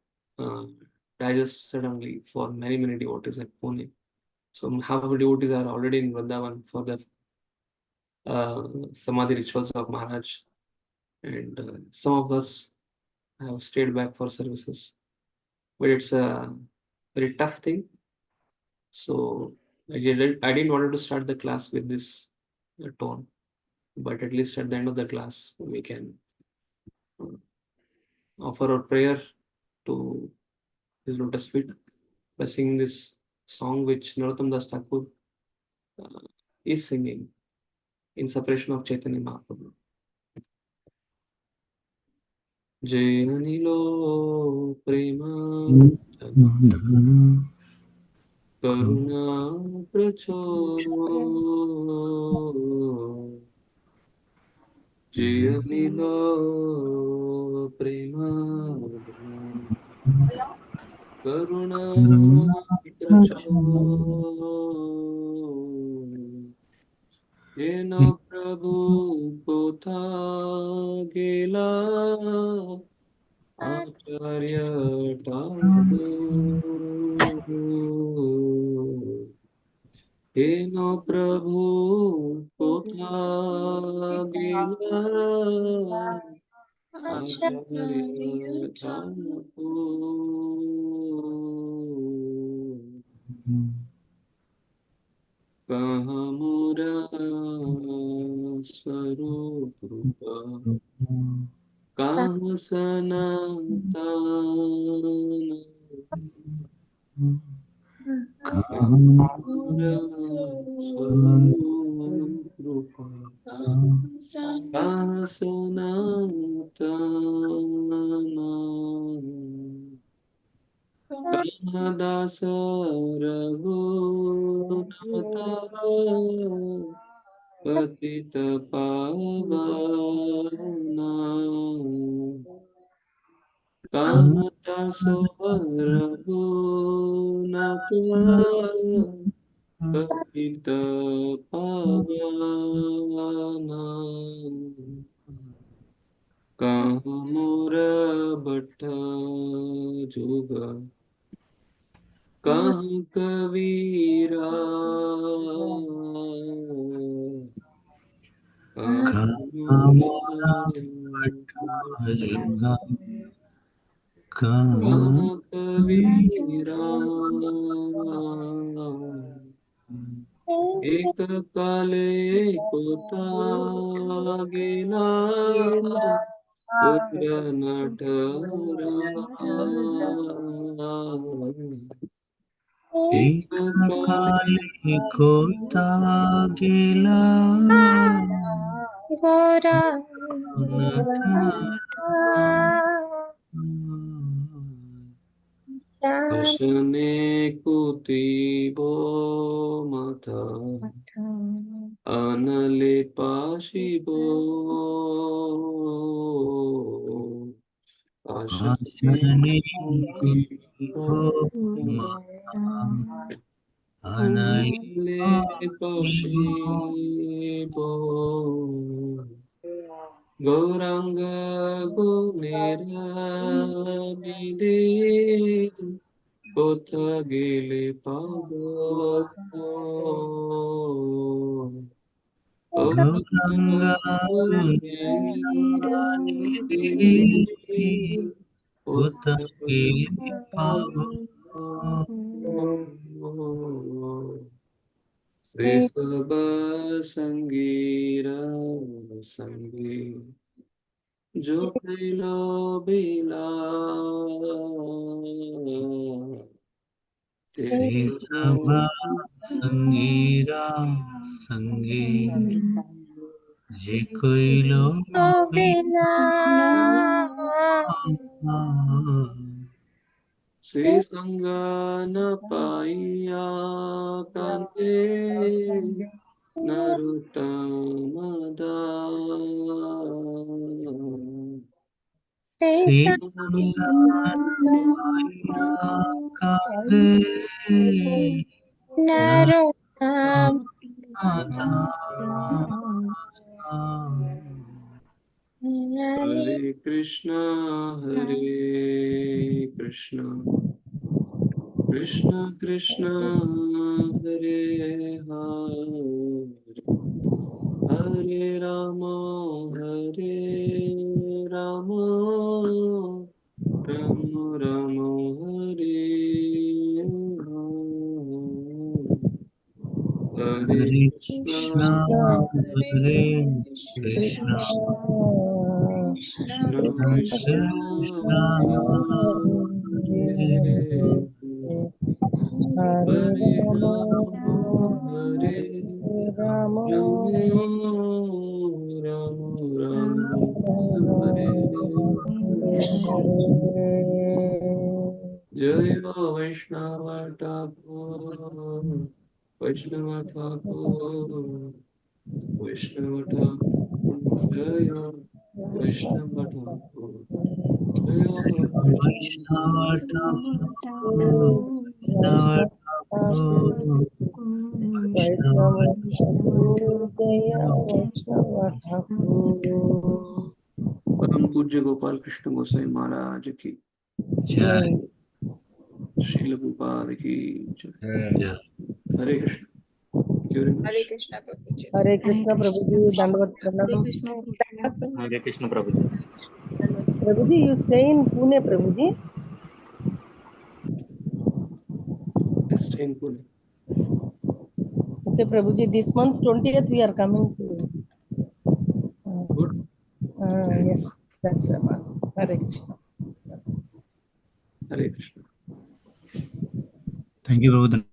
digest suddenly for many, many devotees at Pune. So half of the devotees are already in Vrindavan for the Samadhi rituals of Maharaj. And some of us have stayed back for services. But it's a very tough thing. So I didn't want to start the class with this tone. But at least at the end of the class, we can offer our prayer to his lotus feet by singing this song which Narottam Das Thakur is singing in separation of Chaitanya Mahaprabhu. Jai Anilo Prema Karuna Pracho Jai Anilo Prema Karuna Pracho Eno Prabhu Kotha Gela Acharya Thakur Eno Prabhu Kotha Gela Acharya Thakur कहाँ मोरा स्वरूप रूप कहाँ सनातन स्वरूप कहाँ सनातन कहाँ दास रघुनाथ पतित पावना कहाँ दास रघुनाथ पतित पावना कहाँ मोर बट्ठ जोगा कहाँ कबीरा कहाँ कहाँ कबीरा एक काले कोता गेला पुत्र नटरा एक काले कोता गेला दर्शने कुतिबो माथा अनले पाशिबो आशने कुतिबो अनले पाशिबो गौरांग गुणेरा बिदे कोथ गेले पागो गौरंगा उत गेले पावो श्री सब संगीरा संगी जो कैलो बिला श्री सभा संगीरा संगी जे कोई लो श्री संग न पाइया कांते नरोत्तम श्री संग पाइया काले हरे कृष्णा कृष्ण कृष्ण हरे हरे हरे राम राम राम हरे हरे हरे कृष्णा हरे कृष्णा कृष्ण कृष्ण कृष्ण हरे Hare हरे Rama, हरे Rama राम हरे जय वैष्णव ठाकुर वैष्णव ठाकुर वैष्णव ठाकुर जय वैष्णव ठाकुर जय वैष्णव ठाकुर वैष्णव ठाकुर वैष्णव Vaishnava Thakur, Jaya Vaishnava Thakur. परम पूज्य गोपाल कृष्ण गोसाई महाराज की जय श्रील गोपाल की जय जय Hare Krishna thank you very much Hare Krishna Prabhuji. Hare Hare Krishna Krishna Prabhuji, Dandavat Hare Pranam. Krishna, Hare Krishna Prabhuji. Prabhuji, you stay in Pune, Prabhuji? Stay in Pune Okay, Prabhuji, this month 20th we are coming to. Good Yes. That's why I'm asking. Hare Krishna. Hare Krishna. Thank you, Prabhu.